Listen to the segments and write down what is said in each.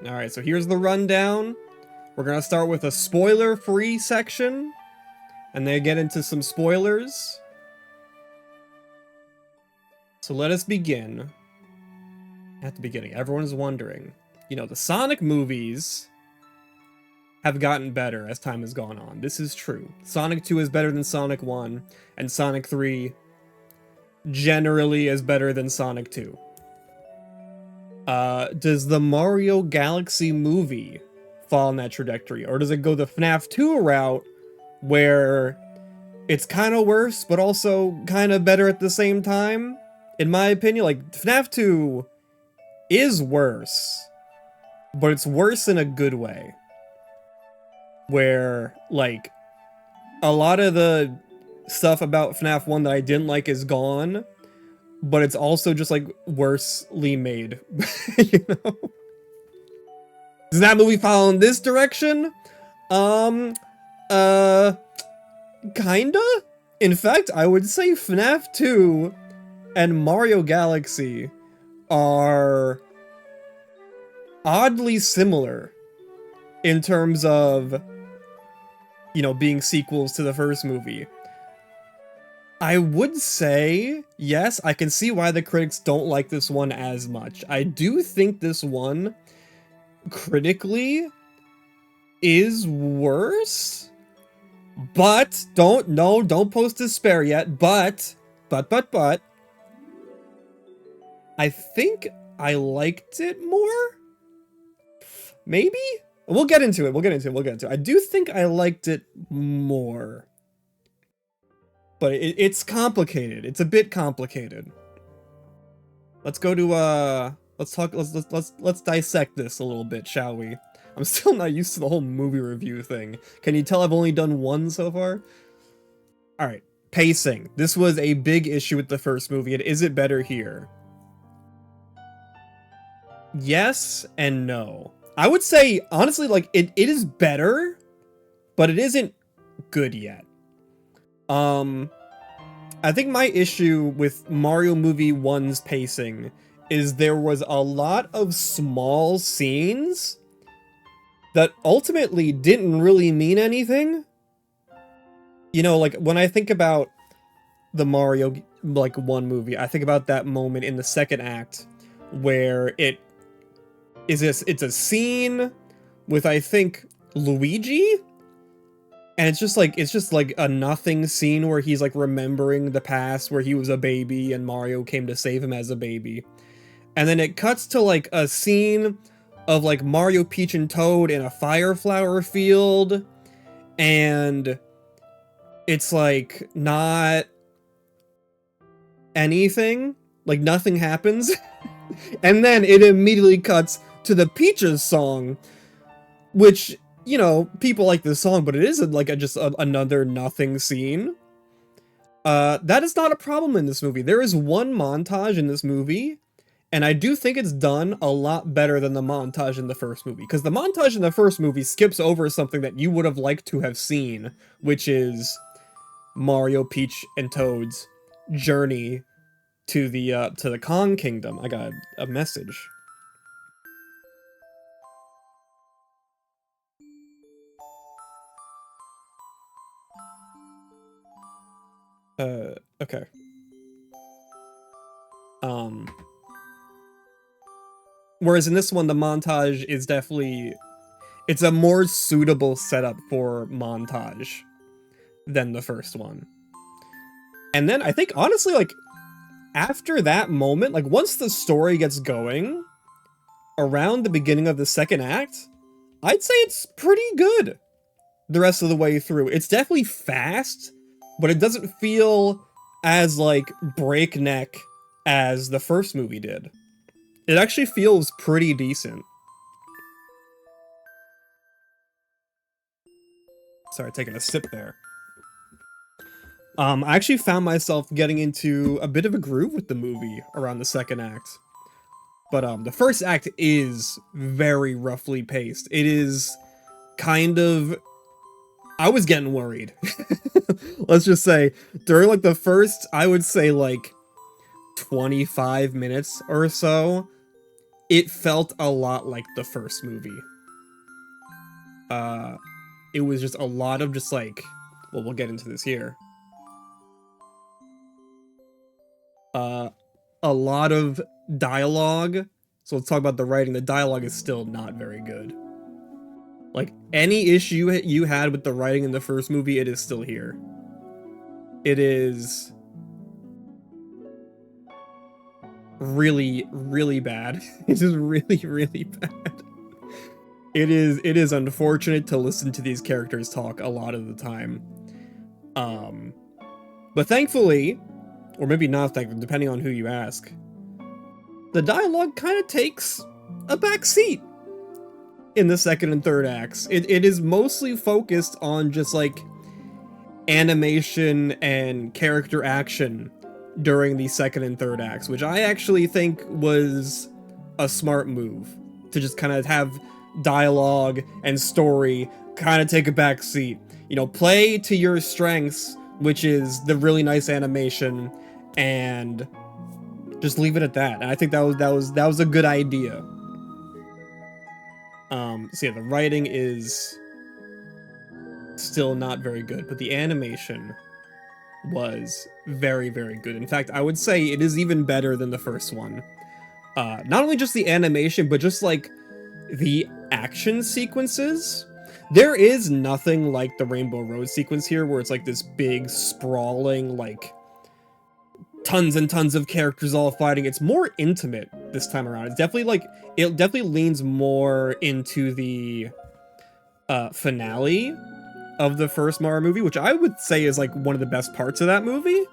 Alright, so here's the rundown. We're gonna start with a spoiler-free section, and then get into some spoilers. So let us begin. At the beginning, everyone is wondering, you know, the Sonic movies have gotten better as time has gone on. This is true. Sonic 2 is better than Sonic 1, and Sonic 3 generally is better than Sonic 2. Does the Mario Galaxy movie fall in that trajectory? Or does it go the FNAF 2 route where it's kind of worse, but also kind of better at the same time? In my opinion, like, FNAF 2 is worse, but it's worse in a good way. Where, like, a lot of the stuff about FNAF 1 that I didn't like is gone, but it's also just, like, worsely made. You know? Does that movie follow in this direction? Kinda? In fact, I would say FNAF 2 and Mario Galaxy are oddly similar in terms of, you know, being sequels to the first movie. I would say, yes, I can see why the critics don't like this one as much. I do think this one, critically, is worse, but don't post despair yet, but, I think I liked it more? Maybe? We'll get into it. I do think I liked it more. But it's complicated. It's a bit complicated. Let's go to let's dissect this a little bit, shall we? I'm still not used to the whole movie review thing. Can you tell I've only done one so far? Alright, pacing. This was a big issue with the first movie, and is it better here? Yes and no. I would say, honestly, like, it is better, but it isn't good yet. I think my issue with Mario Movie 1's pacing is there was a lot of small scenes that ultimately didn't really mean anything. You know, like, when I think about the Mario, like, 1 movie, I think about that moment in the second act where it's a scene with, I think, Luigi? And it's just like a nothing scene where he's like remembering the past where he was a baby and Mario came to save him as a baby. And then it cuts to like a scene of like Mario, Peach, and Toad in a fire flower field. And it's like not anything. Like nothing happens. And then it immediately cuts to the Peaches song, which, you know, people like this song, but it isn't like another nothing scene. That is not a problem in this movie. There is one montage in this movie, and I do think it's done a lot better than the montage in the first movie, because the montage in the first movie skips over something that you would have liked to have seen, which is Mario, Peach, and Toad's journey to the Kong Kingdom. I got a message. Okay. Whereas in this one, the montage is definitely, it's a more suitable setup for montage than the first one. And then I think, honestly, like, after that moment, like, once the story gets going, around the beginning of the second act, I'd say it's pretty good the rest of the way through. It's definitely fast, but it doesn't feel as, like, breakneck as the first movie did. It actually feels pretty decent. Sorry, taking a sip there. I actually found myself getting into a bit of a groove with the movie around the second act. But the first act is very roughly paced. It is kind of... I was getting worried. Let's just say, during like the first, I would say like 25 minutes or so, it felt a lot like the first movie. Uh, it was just a lot of just like, well, we'll get into this here. Uh, a lot of dialogue. So let's talk about the writing. The dialogue is still not very good. Like, any issue you had with the writing in the first movie, it is still here. It is really, really bad. It is really, really bad. It is unfortunate to listen to these characters talk a lot of the time. But thankfully, or maybe not thankfully, depending on who you ask, the dialogue kind of takes a back seat in the second and third acts. It is mostly focused on just like animation and character action during the second and third acts, which I actually think was a smart move to just kind of have dialogue and story kind of take a back seat. You know, play to your strengths, which is the really nice animation, and just leave it at that. And I think that was a good idea. So yeah, the writing is still not very good, but the animation was very, very good. In fact, I would say it is even better than the first one. Not only just the animation, but just like the action sequences. There is nothing like the Rainbow Road sequence here, where it's like this big, sprawling, like tons and tons of characters all fighting. It's more intimate this time around. It's definitely like, it definitely leans more into the finale of the first Mario movie, which I would say is like one of the best parts of that movie.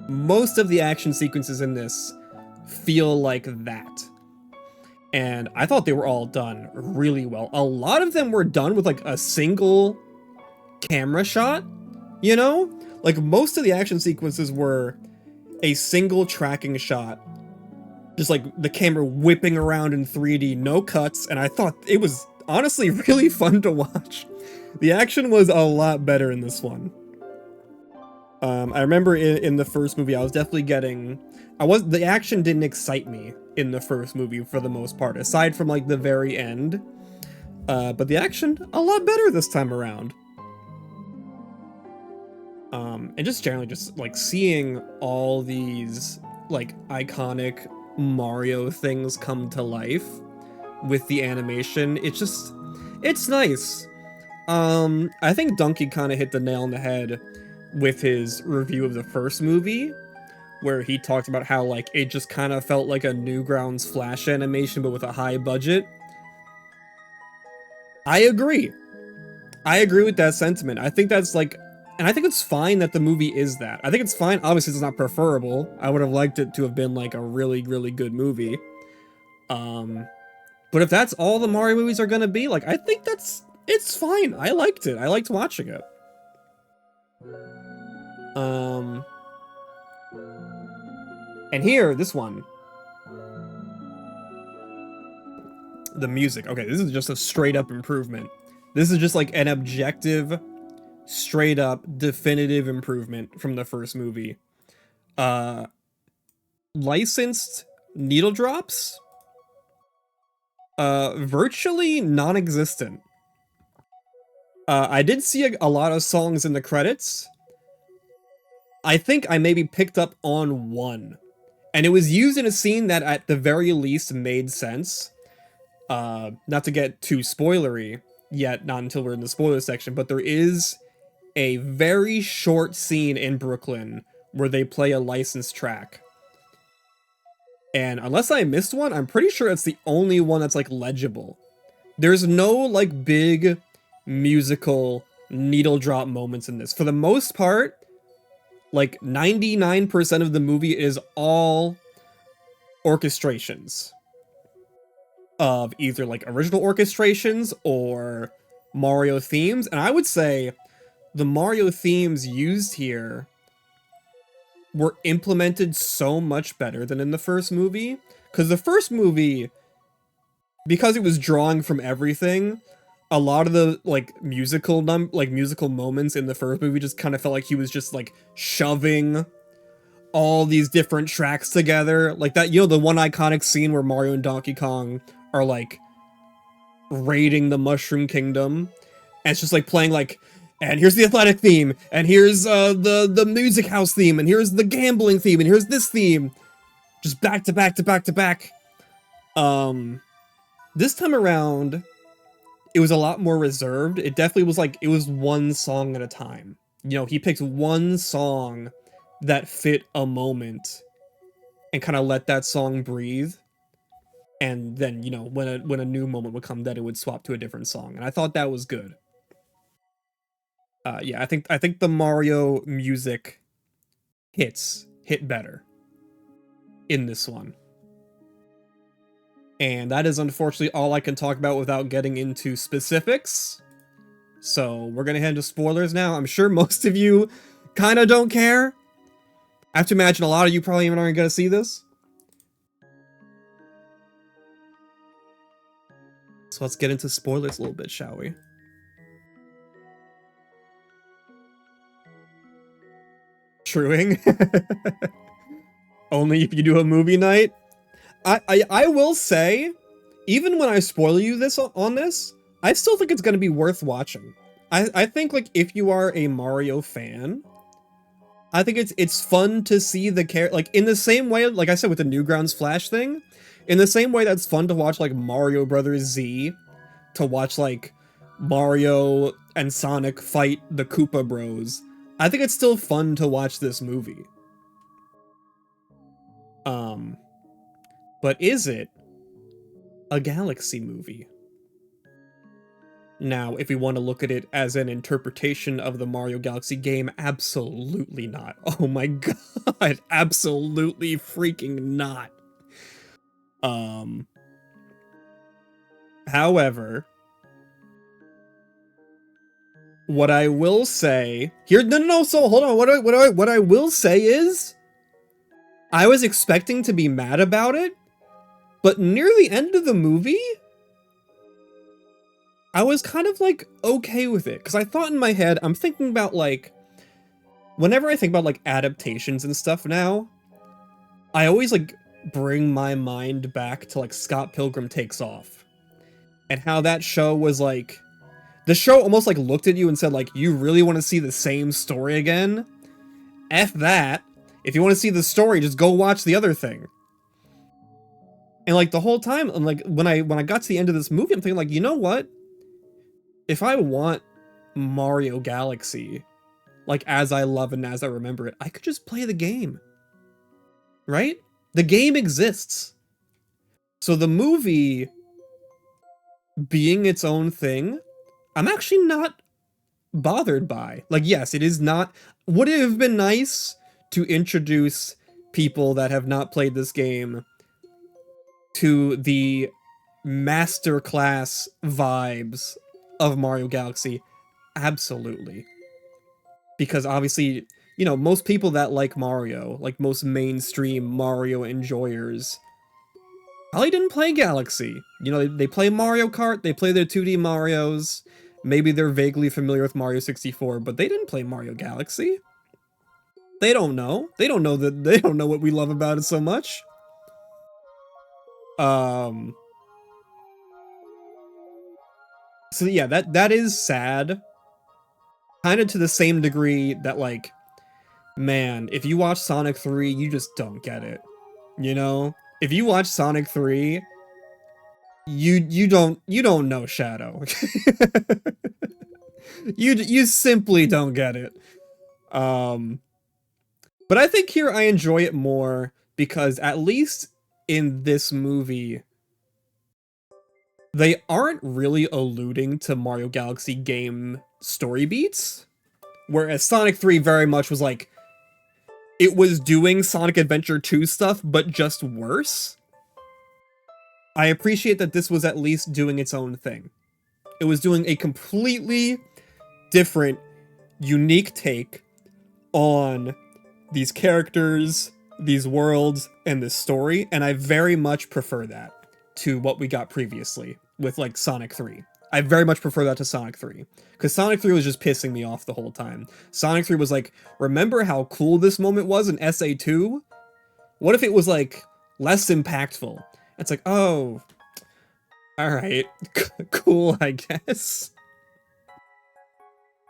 Most of the action sequences in this feel like that. And I thought they were all done really well. A lot of them were done with like a single camera shot, you know? Like most of the action sequences were a single tracking shot. Just like the camera whipping around in 3D, no cuts, and I thought it was honestly really fun to watch. The action was a lot better in this one. I remember in the first movie, I was definitely getting... the action didn't excite me in the first movie for the most part, aside from like the very end. But the action, a lot better this time around. And just generally just like seeing all these like iconic Mario things come to life with the animation, it's nice. I think Donkey kind of hit the nail on the head with his review of the first movie, where he talked about how like it just kind of felt like a Newgrounds Flash animation but with a high budget. I agree. I agree with that sentiment. I think that's like, and I think it's fine that the movie is that. I think it's fine. Obviously, it's not preferable. I would have liked it to have been like a really, really good movie. But if that's all the Mario movies are gonna be, like, I think it's fine. I liked it. I liked watching it. And here, this one. The music. Okay, this is just a straight up improvement. This is just like an objective, straight up, definitive improvement from the first movie. Licensed needle drops? Virtually non-existent. I did see a lot of songs in the credits. I think I maybe picked up on one. And it was used in a scene that at the very least made sense. Not to get too spoilery yet, not until we're in the spoiler section, but there is a very short scene in Brooklyn where they play a licensed track. And unless I missed one, I'm pretty sure it's the only one that's like legible. There's no like big musical needle drop moments in this. For the most part, like 99% of the movie is all orchestrations of either like original orchestrations or Mario themes. And I would say the Mario themes used here were implemented so much better than in the first movie. Because the first movie, because it was drawing from everything, a lot of the like musical moments in the first movie just kind of felt like he was just like shoving all these different tracks together. Like that, you know, the one iconic scene where Mario and Donkey Kong are like raiding the Mushroom Kingdom. And it's just like playing like, and here's the athletic theme, and here's the music house theme, and here's the gambling theme, and here's this theme. Just back to back to back to back. This time around, it was a lot more reserved. It definitely was like, it was one song at a time. You know, he picked one song that fit a moment and kind of let that song breathe. And then, you know, when a new moment would come, that it would swap to a different song. And I thought that was good. Yeah, I think the Mario music hit better in this one. And that is unfortunately all I can talk about without getting into specifics. So we're gonna head into spoilers now. I'm sure most of you kind of don't care. I have to imagine a lot of you probably even aren't gonna see this. So let's get into spoilers a little bit, shall we? Truing. Only if you do a movie night. I will say, even when I spoil you this on this, I still think it's gonna be worth watching. I think like if you are a Mario fan, I think it's fun to see the character, like in the same way, like I said with the Newgrounds Flash thing, in the same way that's fun to watch like Mario Brothers Z, to watch like Mario and Sonic fight the Koopa Bros. I think it's still fun to watch this movie. But is it a Galaxy movie? Now, if we want to look at it as an interpretation of the Mario Galaxy game, absolutely not. Oh my god, absolutely freaking not. However, what I will say here, no, so hold on. What I will say is, I was expecting to be mad about it, but near the end of the movie, I was kind of like okay with it, because I thought in my head, I'm thinking about like, whenever I think about like adaptations and stuff now, I always like bring my mind back to like Scott Pilgrim Takes Off, and how that show was like, the show almost like looked at you and said like, you really want to see the same story again? F that. If you want to see the story, just go watch the other thing. And like the whole time, I'm like, when I got to the end of this movie, I'm thinking like, you know what? If I want Mario Galaxy, like as I love and as I remember it, I could just play the game. Right? The game exists. So the movie being its own thing, I'm actually not bothered by. Like, yes, it is not. Would it have been nice to introduce people that have not played this game to the masterclass vibes of Mario Galaxy? Absolutely. Because obviously, you know, most people that like Mario, like most mainstream Mario enjoyers, probably didn't play Galaxy. You know, they play Mario Kart, they play their 2D Marios, maybe they're vaguely familiar with Mario 64, but they didn't play Mario Galaxy. They don't know. They don't know what we love about it so much. So yeah, that is sad. Kind of to the same degree that like, man, if you watch Sonic 3, you just don't get it. You know? If you watch Sonic 3, you don't know Shadow. you simply don't get it. But I think here I enjoy it more because at least in this movie, they aren't really alluding to Mario Galaxy game story beats, whereas Sonic 3 very much was like, it was doing Sonic Adventure 2 stuff, but just worse. I appreciate that this was at least doing its own thing. It was doing a completely different, unique take on these characters, these worlds, and this story, and I very much prefer that to what we got previously with like Sonic 3. I very much prefer that to Sonic 3. Because Sonic 3 was just pissing me off the whole time. Sonic 3 was like, remember how cool this moment was in SA2? What if it was like less impactful? It's like, oh, alright. Cool, I guess.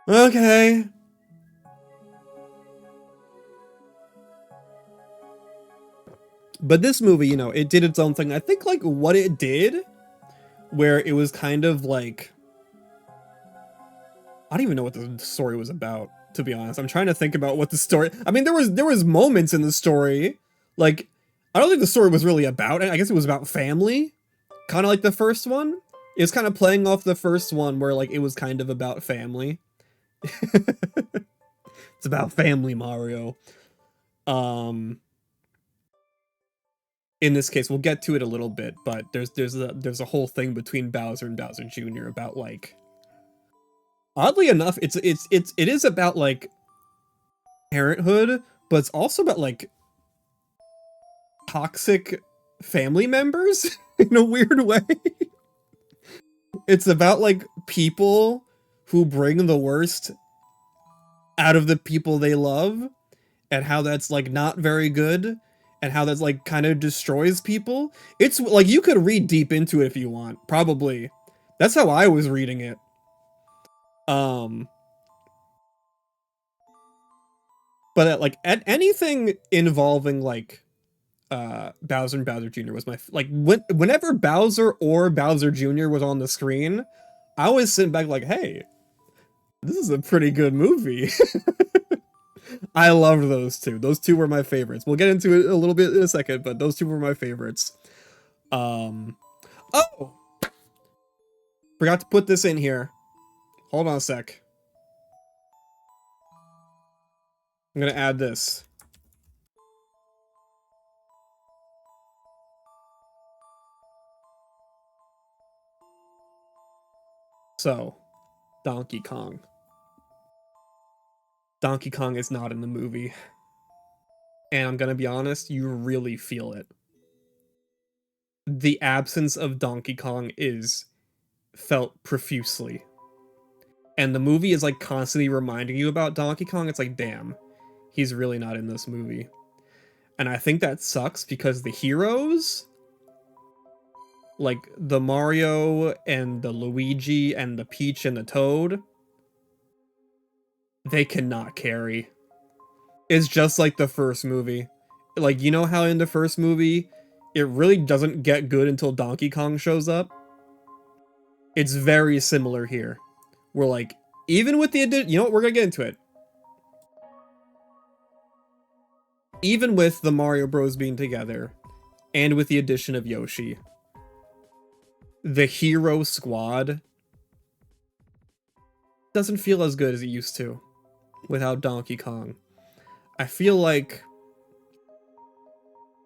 Okay. But this movie, you know, it did its own thing. I think like what it did, where it was kind of like, I don't even know what the story was about, to be honest. I'm trying to think about what the story, I mean, there was moments in the story, like, I don't think the story was really about it. I guess it was about family, kind of like the first one. It was kind of playing off the first one where like it was kind of about family. It's about family, Mario. Um in this case, we'll get to it a little bit, but there's a whole thing between Bowser and Bowser Jr. about like, oddly enough, it is about like parenthood, but it's also about like toxic family members in a weird way. It's about like people who bring the worst out of the people they love, and how that's like not very good, and how that's like kind of destroys people. It's like, you could read deep into it if you want, probably. That's how I was reading it. But like at anything involving like Bowser and Bowser Jr. was my like, whenever Bowser or Bowser Jr. was on the screen, I always sit back like, hey, this is a pretty good movie. I loved those two. Those two were my favorites. We'll get into it a little bit in a second, but those two were my favorites. Oh, forgot to put this in here. Hold on a sec. I'm gonna add this. So, Donkey Kong. Donkey Kong is not in the movie. And I'm gonna be honest, you really feel it. The absence of Donkey Kong is felt profusely. And the movie is like constantly reminding you about Donkey Kong. It's like, damn, he's really not in this movie. And I think that sucks because the heroes, like the Mario and the Luigi and the Peach and the Toad, they cannot carry. It's just like the first movie. Like, you know how in the first movie, it really doesn't get good until Donkey Kong shows up? It's very similar here. We're like, even with the addition, you know what, we're gonna get into it. Even with the Mario Bros being together, and with the addition of Yoshi, the hero squad doesn't feel as good as it used to without Donkey Kong. I feel like,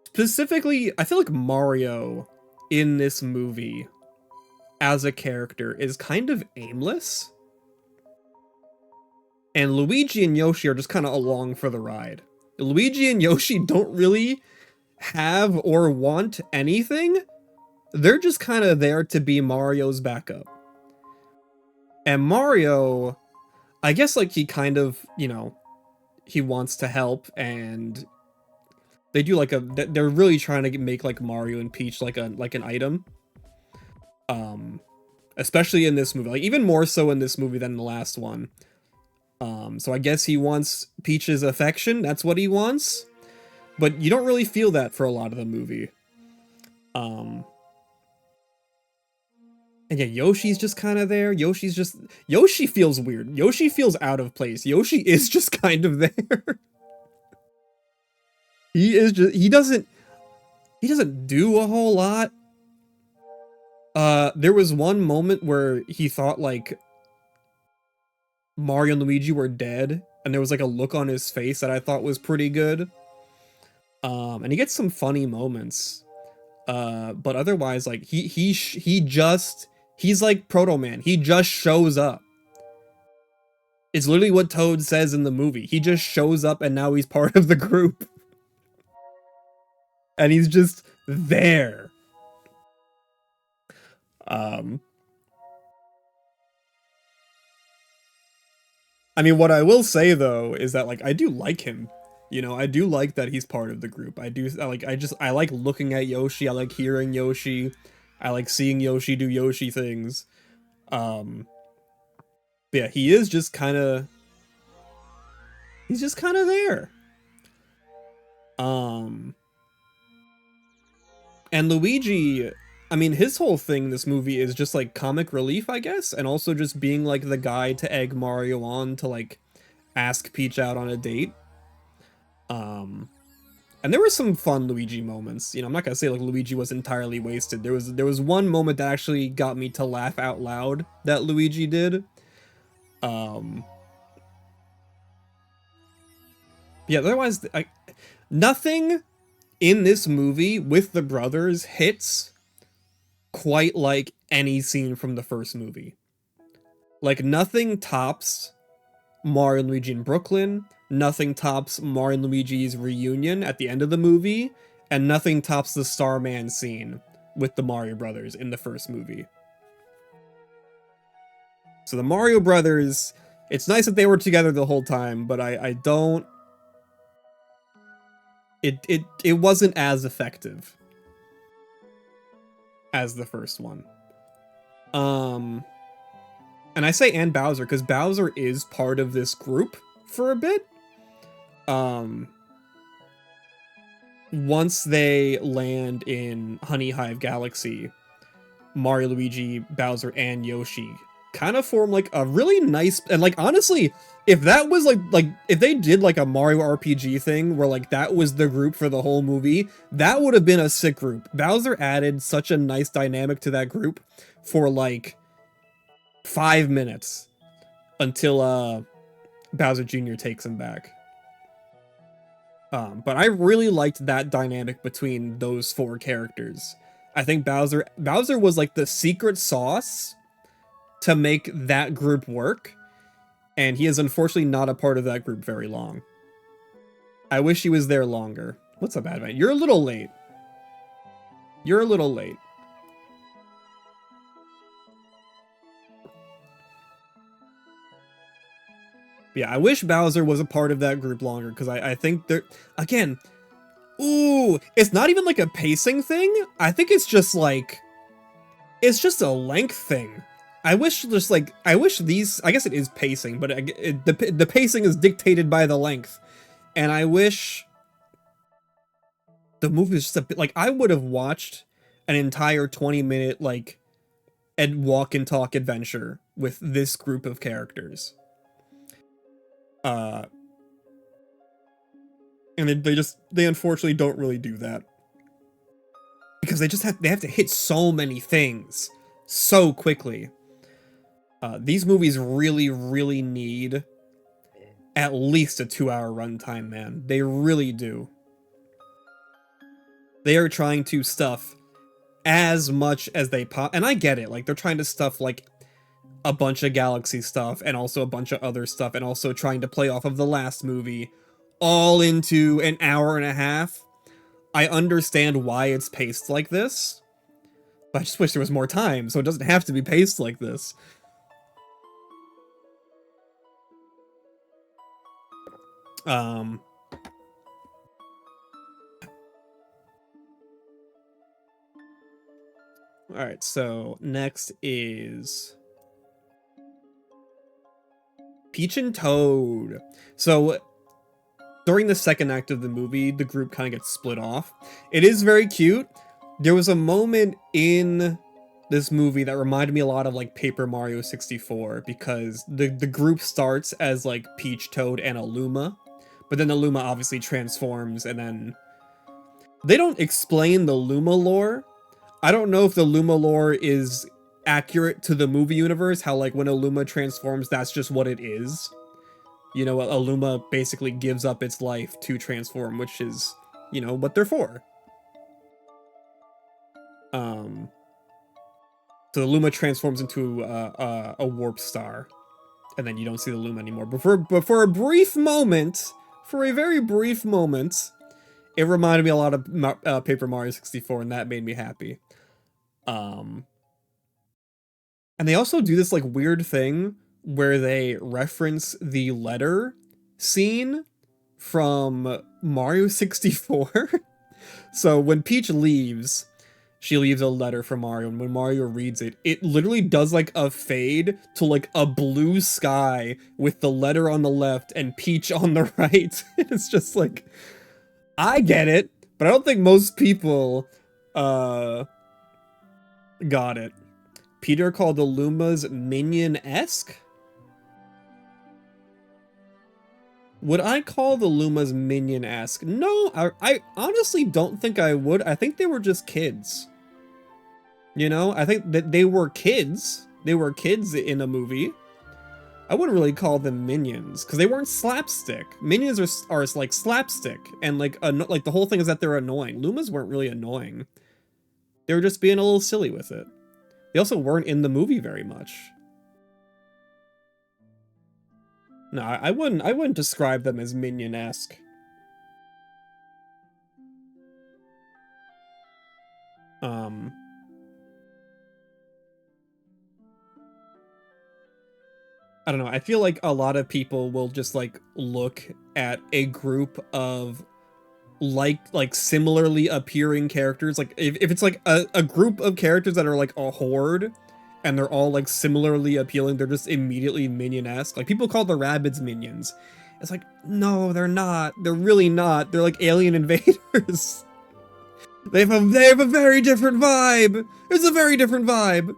specifically, I feel like Mario in this movie as a character is kind of aimless. And Luigi and Yoshi are just kind of along for the ride. Luigi and Yoshi don't really have or want anything. They're just kind of there to be Mario's backup. And Mario, I guess like he kind of, you know, he wants to help, and they do like they're really trying to make like Mario and Peach like an item. Especially in this movie, like even more so in this movie than the last one. So I guess he wants Peach's affection. That's what he wants. But you don't really feel that for a lot of the movie. And yeah, Yoshi's just kind of there. Yoshi feels weird. Yoshi feels out of place. Yoshi is just kind of there. He doesn't do a whole lot. There was one moment where he thought like Mario and Luigi were dead, and there was like a look on his face that I thought was pretty good. And he gets some funny moments. But otherwise, like he's like Proto Man. He just shows up. It's literally what Toad says in the movie. He just shows up and now he's part of the group. And he's just there. I mean, what I will say though is that like I do like him. You know, I do like that he's part of the group. I like looking at Yoshi. I like hearing Yoshi. I like seeing Yoshi do Yoshi things. Um, but yeah, he's just kind of there. Um, and Luigi, I mean, his whole thing in this movie is just like comic relief, I guess, and also just being like the guy to egg Mario on to like ask Peach out on a date. Um, and there were some fun Luigi moments. You know, I'm not gonna say like Luigi was entirely wasted. There was one moment that actually got me to laugh out loud that Luigi did. Um, yeah, otherwise, nothing in this movie with the brothers hits quite like any scene from the first movie. Like nothing tops Mario and Luigi in Brooklyn, nothing tops Mario and Luigi's reunion at the end of the movie, and nothing tops the Starman scene with the Mario brothers in the first movie. So the Mario brothers, it's nice that they were together the whole time, but I don't it wasn't as effective as the first one. Um and I say and Bowser because Bowser is part of this group for a bit. Um Once they land in Honey Hive Galaxy, Mario, Luigi, Bowser, and Yoshi kind of form like a really nice, and like honestly, if that was like if they did like a Mario RPG thing where like that was the group for the whole movie, that would have been a sick group. Bowser added such a nice dynamic to that group for like 5 minutes until Bowser Jr. takes him back. But I really liked that dynamic between those four characters. I think Bowser was like the secret sauce to make that group work, and he is unfortunately not a part of that group very long. I wish he was there longer. What's up, Advent? You're a little late. You're a little late. But yeah, I wish Bowser was a part of that group longer, because I think they're, again, ooh, it's not even like a pacing thing. I think it's just like, it's just a length thing. I wish these, I guess it is pacing, but the pacing is dictated by the length. And I wish the movie was just a bit, like, I would have watched an entire 20-minute, like, walk and talk adventure with this group of characters. Uh, and they unfortunately don't really do that. Because they have to hit so many things so quickly. These movies really, really need at least a 2-hour runtime, man. They really do. They are trying to stuff as much as they and I get it, like, they're trying to stuff, like, a bunch of Galaxy stuff, and also a bunch of other stuff, and also trying to play off of the last movie, all into an hour and a half. I understand why it's paced like this, but I just wish there was more time, so it doesn't have to be paced like this. Um... Alright, so next is Peach and Toad. So during the second act of the movie, the group kind of gets split off. It is very cute. There was a moment in this movie that reminded me a lot of like Paper Mario 64, because the group starts as like Peach, Toad, and a Luma, but then the Luma obviously transforms, and then they don't explain the Luma lore. I don't know if the Luma lore is accurate to the movie universe, how like when a Luma transforms, that's just what it is. You know, a Luma basically gives up its life to transform, which is, you know, what they're for. So the Luma transforms into a warp star, and then you don't see the Luma anymore. But for a brief moment, for a very brief moment, it reminded me a lot of Paper Mario 64, and that made me happy. And they also do this like weird thing where they reference the letter scene from Mario 64. So when Peach leaves, she leaves a letter for Mario, and when Mario reads it, it literally does like a fade to like a blue sky with the letter on the left and Peach on the right. It's just like, I get it, but I don't think most people uh got it. Peter called the Lumas minion-esque? Would I call the Lumas minion-esque? No, I honestly don't think I would. I think they were just kids. You know, I think that they were kids. They were kids in a movie. I wouldn't really call them minions because they weren't slapstick. Minions are like slapstick, and like the whole thing is that they're annoying. Lumas weren't really annoying. They were just being a little silly with it. They also weren't in the movie very much. No, I wouldn't describe them as minion-esque. I don't know. I feel like a lot of people will just like look at a group of like similarly appearing characters. Like if it's like a group of characters that are like a horde and they're all like similarly appealing, they're just immediately minion-esque. Like people call the Rabbids minions. It's like, no, they're not. They're really not. They're like alien invaders. They have a very different vibe. It's a very different vibe.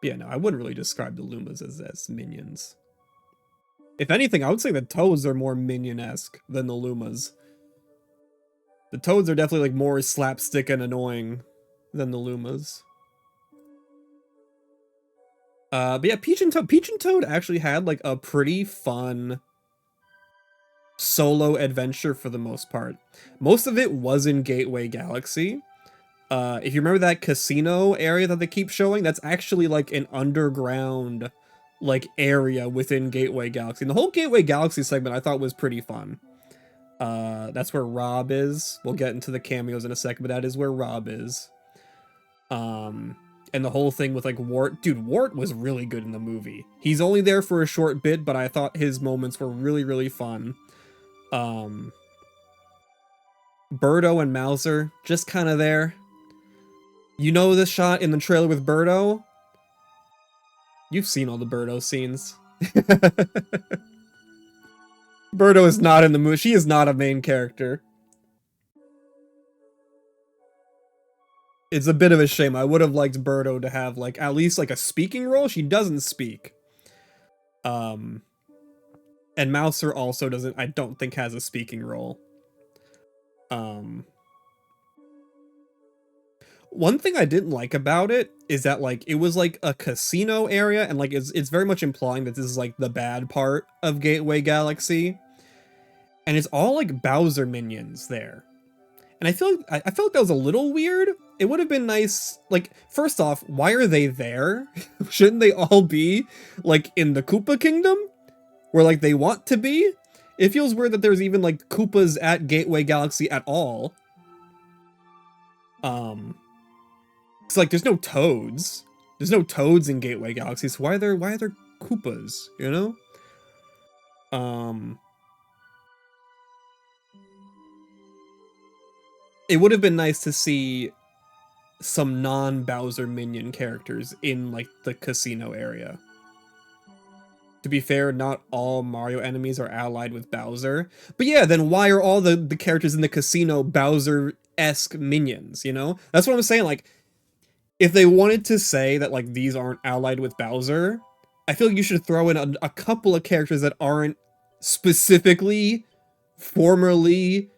Yeah, no, I wouldn't really describe the Lumas as minions. If anything, I would say the Toads are more minion-esque than the Lumas. The Toads are definitely like more slapstick and annoying than the Lumas. But yeah, Peach and Toad actually had like a pretty fun solo adventure for the most part. Most of it was in Gateway Galaxy. If you remember that casino area that they keep showing, that's actually like an underground like area within Gateway Galaxy. And the whole Gateway Galaxy segment I thought was pretty fun. That's where Rob is. We'll get into the cameos in a second, but that is where Rob is. And the whole thing with like Wart, dude, Wart was really good in the movie. He's only there for a short bit, but I thought his moments were really, really fun. Birdo and Mouser, just kind of there. You know the shot in the trailer with Birdo? You've seen all the Birdo scenes. Birdo is not in the movie. She is not a main character. It's a bit of a shame. I would have liked Birdo to have like at least like a speaking role. She doesn't speak. And Mouser also doesn't, I don't think, has a speaking role. One thing I didn't like about it is that like it was like a casino area, and like it's very much implying that this is like the bad part of Gateway Galaxy. And it's all like Bowser minions there. And I feel like I felt like that was a little weird. It would have been nice, like, first off, why are they there? Shouldn't they all be like in the Koopa Kingdom? Where like they want to be? It feels weird that there's even like Koopas at Gateway Galaxy at all. It's like there's no Toads. There's no Toads in Gateway Galaxy, so why are there Koopas, you know? It would have been nice to see some non-Bowser minion characters in like the casino area. To be fair, not all Mario enemies are allied with Bowser. But yeah, then why are all the characters in the casino Bowser-esque minions, you know? That's what I'm saying, like, if they wanted to say that like these aren't allied with Bowser, I feel like you should throw in a couple of characters that aren't specifically formerly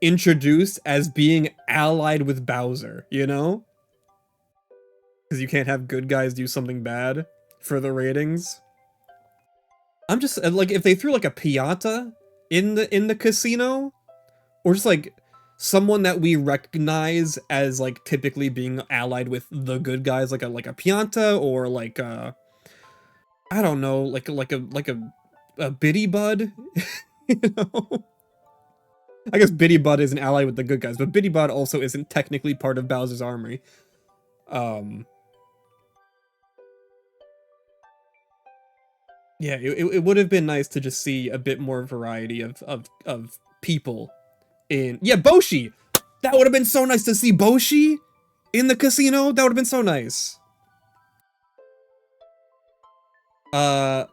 introduced as being allied with Bowser, you know? Because you can't have good guys do something bad for the ratings. I'm just like, if they threw like a Piata in the casino, or just like someone that we recognize as like typically being allied with the good guys, like a Pianta, or like I don't know, like a Biddy Bud, you know? I guess Bitty Bud is an ally with the good guys, but Bitty Bud also isn't technically part of Bowser's army. Um, yeah, it would have been nice to just see a bit more variety of people in... Yeah, Boshi! That would have been so nice to see Boshi in the casino. That would have been so nice. But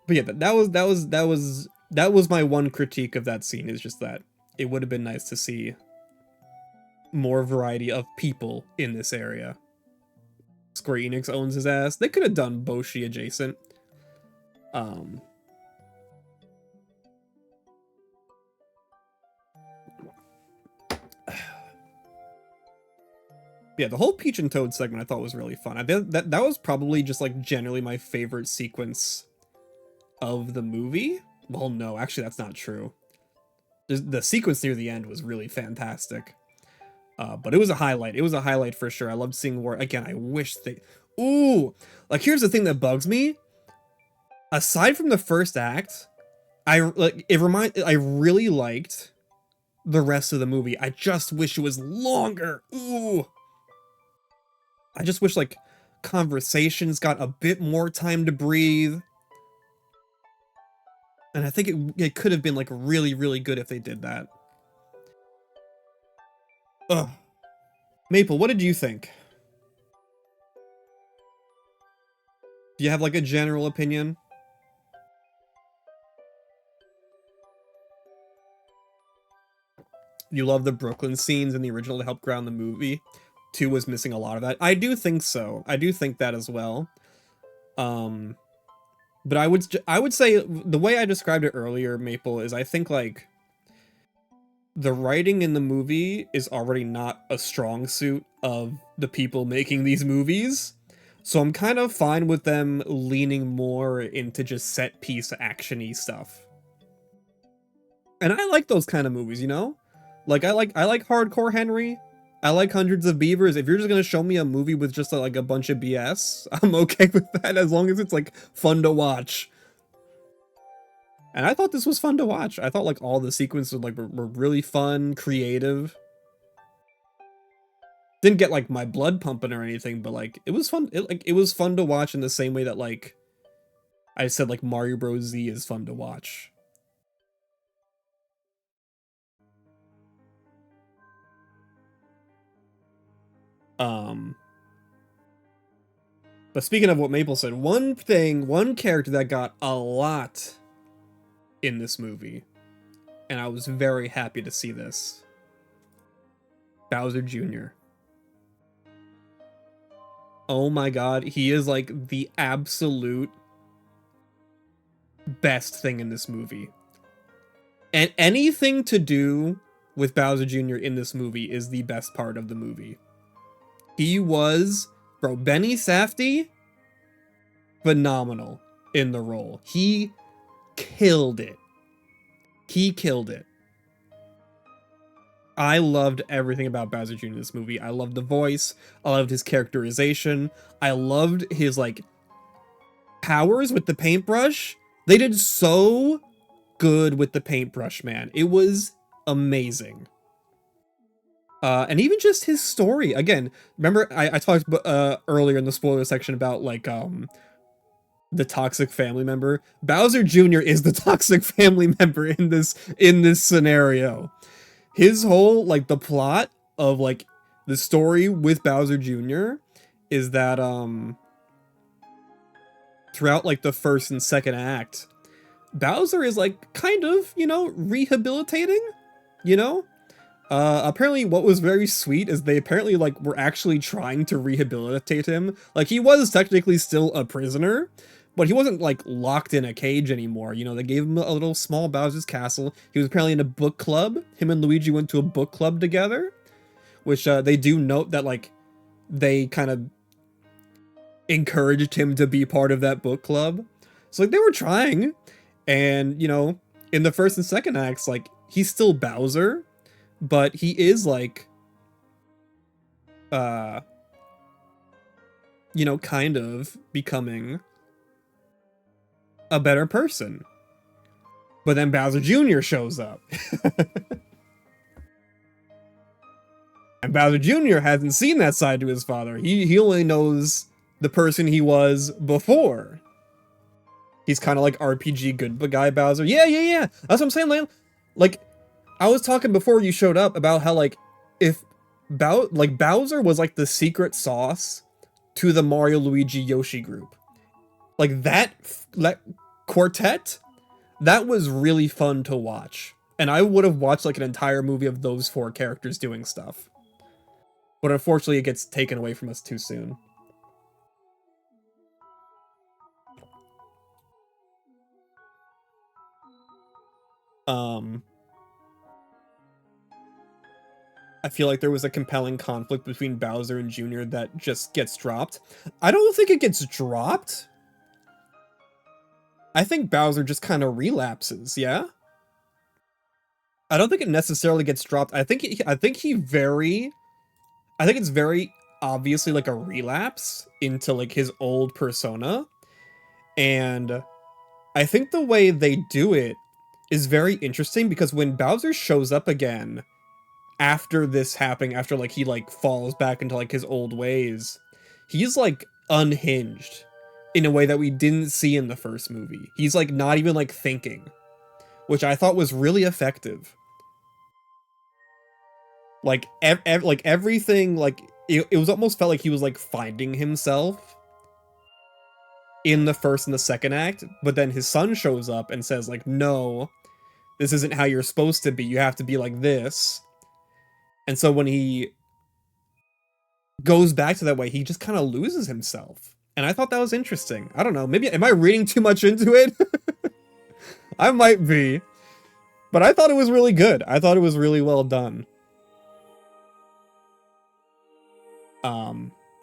yeah, that was my one critique of that scene, is just that it would have been nice to see more variety of people in this area. Square Enix owns his ass. They could have done Boshi adjacent. Yeah, the whole Peach and Toad segment I thought was really fun. That was probably just like generally my favorite sequence of the movie. Well, no, actually that's not true. The sequence near the end was really fantastic. But it was a highlight. It was a highlight for sure. I loved seeing War. Again, I wish they... Ooh! Like, here's the thing that bugs me. Aside from the first act, I really liked the rest of the movie. I just wish it was longer. Ooh! I just wish, like, conversations got a bit more time to breathe. And I think it could have been, like, really, really good if they did that. Ugh. Maple, what did you think? Do you have, like, a general opinion? You love the Brooklyn scenes in the original to help ground the movie. 2 was missing a lot of that. I do think so. I do think that as well. But I would say the way I described it earlier, Maple, is I think like the writing in the movie is already not a strong suit of the people making these movies. So I'm kind of fine with them leaning more into just set piece actiony stuff. And I like those kind of movies, you know? Like I like Hardcore Henry. I like Hundreds of Beavers. If you're just gonna show me a movie with just like a bunch of BS, I'm okay with that as long as it's like fun to watch. And I thought this was fun to watch. I thought like all the sequences like were really fun, creative. Didn't get like my blood pumping or anything, but like it was fun. It was fun to watch in the same way that like I said like Mario Bros. Z is fun to watch. But speaking of what Maple said, one character that got a lot in this movie, and I was very happy to see this, Bowser Jr. Oh my god, he is like the absolute best thing in this movie. And anything to do with Bowser Jr. in this movie is the best part of the movie. He was, bro, Benny Safdie, phenomenal in the role. He killed it. He killed it. I loved everything about Bowser Jr. in this movie. I loved the voice. I loved his characterization. I loved his, like, powers with the paintbrush. They did so good with the paintbrush, man. It was amazing. And even just his story. Again, remember I talked earlier in the spoiler section about, like, the toxic family member. Bowser Jr. is the toxic family member in this scenario. His whole, like, the plot of, like, the story with Bowser Jr. is that, throughout, like, the first and second act, Bowser is, like, kind of, you know, rehabilitating, you know? Apparently what was very sweet is they apparently, like, were actually trying to rehabilitate him. Like, he was technically still a prisoner, but he wasn't, like, locked in a cage anymore. You know, they gave him a little small Bowser's Castle. He was apparently in a book club. Him and Luigi went to a book club together, which, they do note that, like, they kind of encouraged him to be part of that book club. So, like, they were trying. And, you know, in the first and second acts, like, he's still Bowser, but he is, like, you know, kind of becoming a better person. But then Bowser Jr. shows up. And Bowser Jr. hasn't seen that side to his father. He only knows the person he was before. He's kind of like RPG good guy Bowser. Yeah. That's what I'm saying, like, I was talking before you showed up about how, like, if Bowser was like the secret sauce to the Mario, Luigi, Yoshi group. Like that quartet, that was really fun to watch. And I would have watched like an entire movie of those four characters doing stuff. But unfortunately, it gets taken away from us too soon. I feel like there was a compelling conflict between Bowser and Jr. that just gets dropped. I don't think it gets dropped. I think Bowser just kind of relapses, yeah? I don't think it necessarily gets dropped. I think it's very obviously like a relapse into like his old persona. And I think the way they do it is very interesting because when Bowser shows up again after this happening, after like he like falls back into like his old ways, he's like unhinged in a way that we didn't see in the first movie. He's like not even like thinking, which I thought was really effective. Like like everything, like it was almost felt like he was like finding himself in the first and the second act, but then his son shows up and says like, no, this isn't how you're supposed to be. You have to be like this. And so when he goes back to that way, he just kind of loses himself. And I thought that was interesting. I don't know. Maybe, am I reading too much into it? I might be. But I thought it was really good. I thought it was really well done.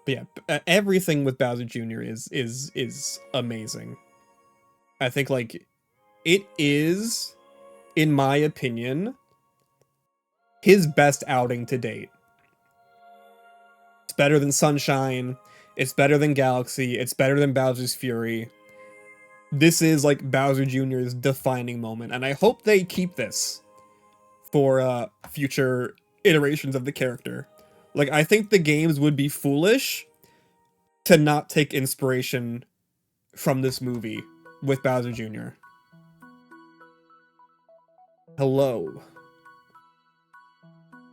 But yeah, everything with Bowser Jr. is amazing. I think like it is, in my opinion, his best outing to date. It's better than Sunshine. It's better than Galaxy. It's better than Bowser's Fury. This is like Bowser Jr.'s defining moment, and I hope they keep this for future iterations of the character. Like, I think the games would be foolish to not take inspiration from this movie with Bowser Jr. Hello.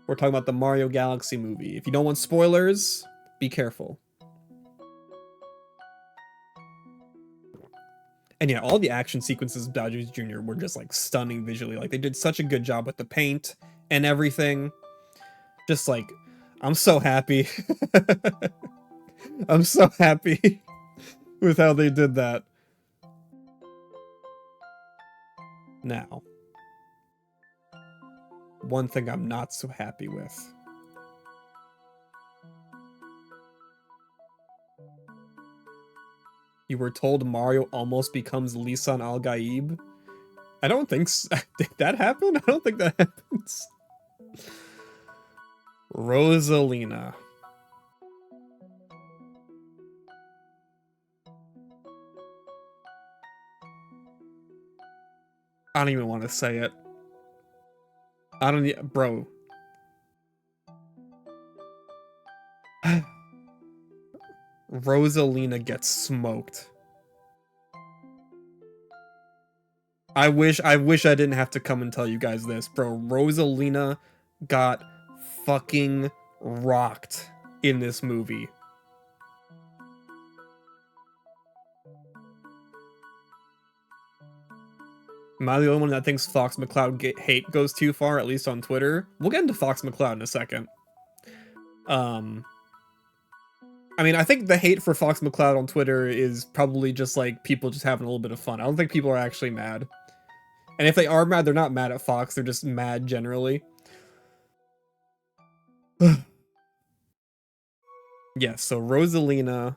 We're talking about the Mario Galaxy movie. If you don't want spoilers, be careful. And yeah, all the action sequences of Bowser Jr. were just like stunning visually. Like they did such a good job with the paint and everything. Just like, I'm so happy. I'm so happy with how they did that. Now, one thing I'm not so happy with. You were told Mario almost becomes Lisan Al Gaib? I don't think so. Did that happen? I don't think that happens. Rosalina. I don't even want to say it. I don't, bro. Rosalina gets smoked. I wish I didn't have to come and tell you guys this, bro. Rosalina got fucking rocked in this movie. Am I the only one that thinks Fox McCloud hate goes too far, at least on Twitter? We'll get into Fox McCloud in a second. I mean, I think the hate for Fox McCloud on Twitter is probably just like people just having a little bit of fun. I don't think people are actually mad. And if they are mad, they're not mad at Fox, they're just mad generally. Yeah, so Rosalina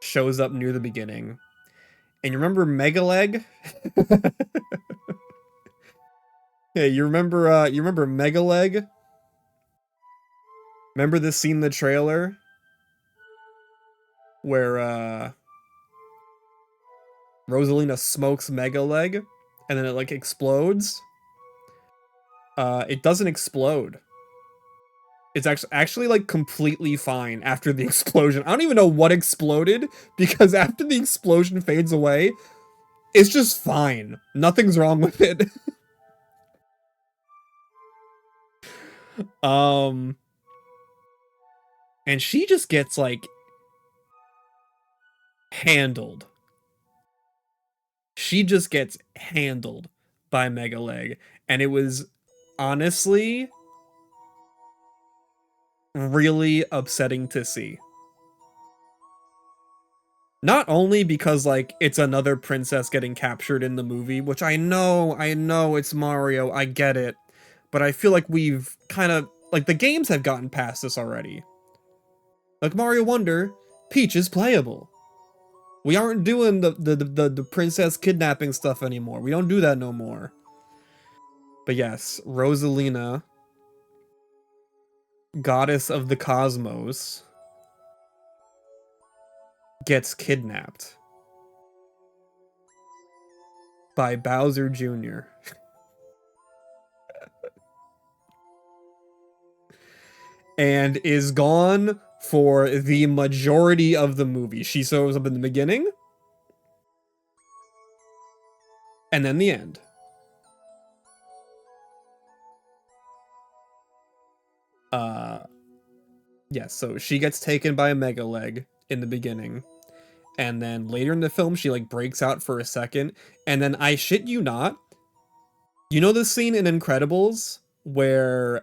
shows up near the beginning. And you remember Megaleg? Yeah, you remember Megaleg? Remember this scene in the trailer? Where Rosalina smokes Megaleg and then it like explodes? It doesn't explode. It's actually like completely fine after the explosion. I don't even know what exploded because after the explosion fades away, it's just fine. Nothing's wrong with it. um and she just gets like handled. She just gets handled by Mega Leg, and it was honestly really upsetting to see. Not only because like it's another princess getting captured in the movie, which I know it's Mario, I get it, but I feel like we've kind of like the games have gotten past this already. Like Mario Wonder, Peach is playable. We aren't doing the princess kidnapping stuff anymore. We don't do that no more. But yes, Rosalina, goddess of the cosmos, gets kidnapped by Bowser Jr. and is gone for the majority of the movie. She shows up in the beginning and then the end. Uh yes, so she gets taken by a Mega Leg in the beginning. And then later in the film she like breaks out for a second, and then I shit you not, you know the scene in Incredibles where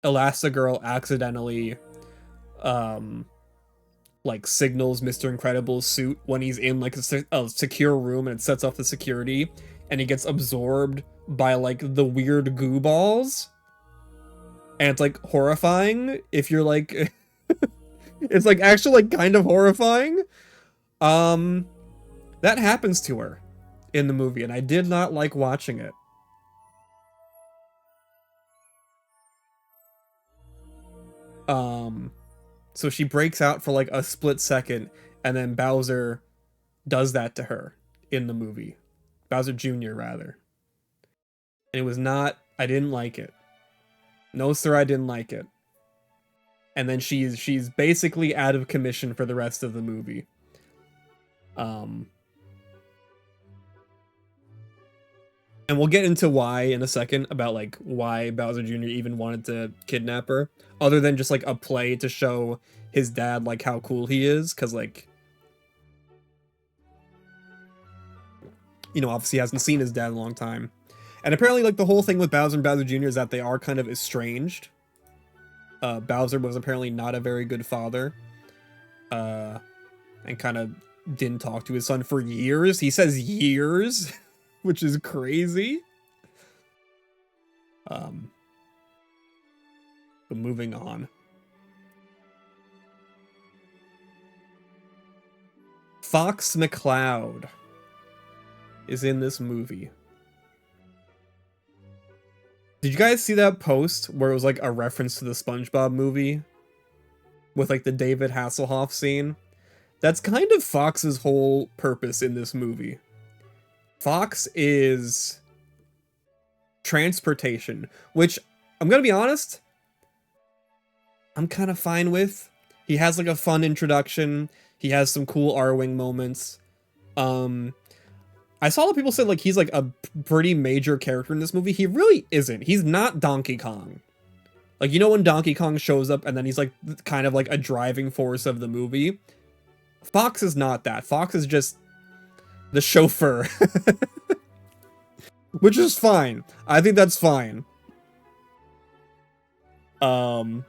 Elastigirl accidentally um like signals Mr. Incredible's suit when he's in like a secure room and it sets off the security and he gets absorbed by like the weird goo balls, and it's like horrifying if you're like it's like actually like kind of horrifying. um that happens to her in the movie and I did not like watching it. um so she breaks out for like a split second and then Bowser does that to her in the movie. Bowser Jr. rather. And it was not, I didn't like it. No sir, I didn't like it. And then she's basically out of commission for the rest of the movie. Um and we'll get into why in a second about like why Bowser Jr. even wanted to kidnap her, other than just like a play to show his dad like how cool he is, cuz like you know, obviously he hasn't seen his dad in a long time. And apparently like the whole thing with Bowser and Bowser Jr. is that they are kind of estranged. Bowser was apparently not a very good father. And kind of didn't talk to his son for years. He says years, which is crazy. Um, but moving on. Fox McCloud is in this movie. Did you guys see that post where it was like a reference to the SpongeBob movie with like the David Hasselhoff scene? That's kind of Fox's whole purpose in this movie. Fox is transportation, which I'm gonna be honest, I'm kind of fine with. He has like a fun introduction. He has some cool R-Wing moments. I saw that people said like he's like a pretty major character in this movie. He really isn't. He's not Donkey Kong. Like, you know when Donkey Kong shows up and then he's like kind of like a driving force of the movie? Fox is not that. Fox is just the chauffeur. Which is fine. I think that's fine. Kind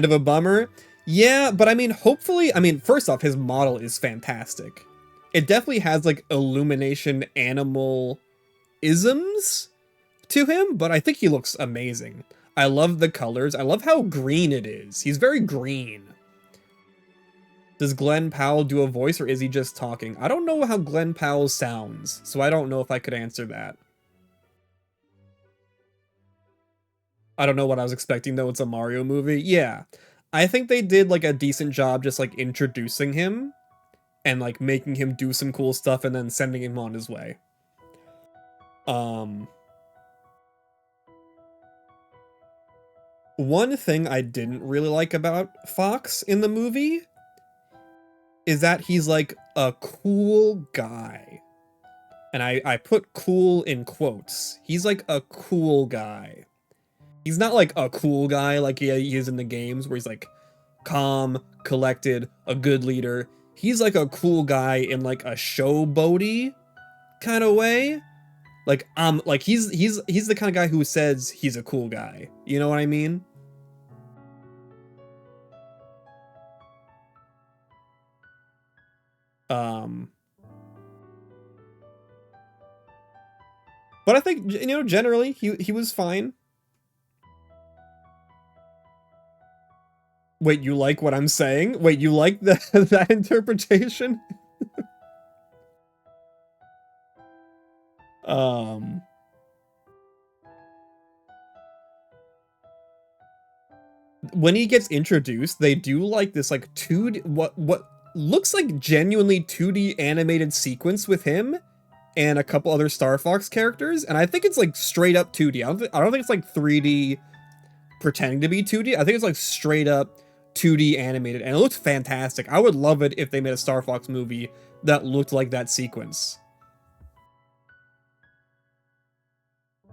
of a bummer. Yeah, but I mean, hopefully, I mean, first off, his model is fantastic. It definitely has like Illumination animal isms to him, but I think he looks amazing. I love the colors. I love how green it is. He's very green. Does Glenn Powell do a voice or is he just talking? I don't know how Glenn Powell sounds, so I don't know if I could answer that. I don't know what I was expecting though. It's a Mario movie. Yeah. I think they did like a decent job just like introducing him and like making him do some cool stuff and then sending him on his way. Um One thing I didn't really like about Fox in the movie is that he's like a cool guy. And I put cool in quotes. He's like a cool guy. He's not like a cool guy like he is in the games where he's like calm, collected, a good leader. He's like a cool guy in like a showboaty kind of way. Like he's the kind of guy who says he's a cool guy. You know what I mean? Um but I think generally he was fine. Wait, you like what I'm saying? Wait, you like that interpretation? Um when he gets introduced, they do like this like 2D what looks like genuinely 2D animated sequence with him and a couple other Star Fox characters, and I think it's like straight up 2D. I don't think it's like 3D pretending to be 2D. I think it's like straight up 2D animated, and it looked fantastic. I would love it if they made a Star Fox movie that looked like that sequence.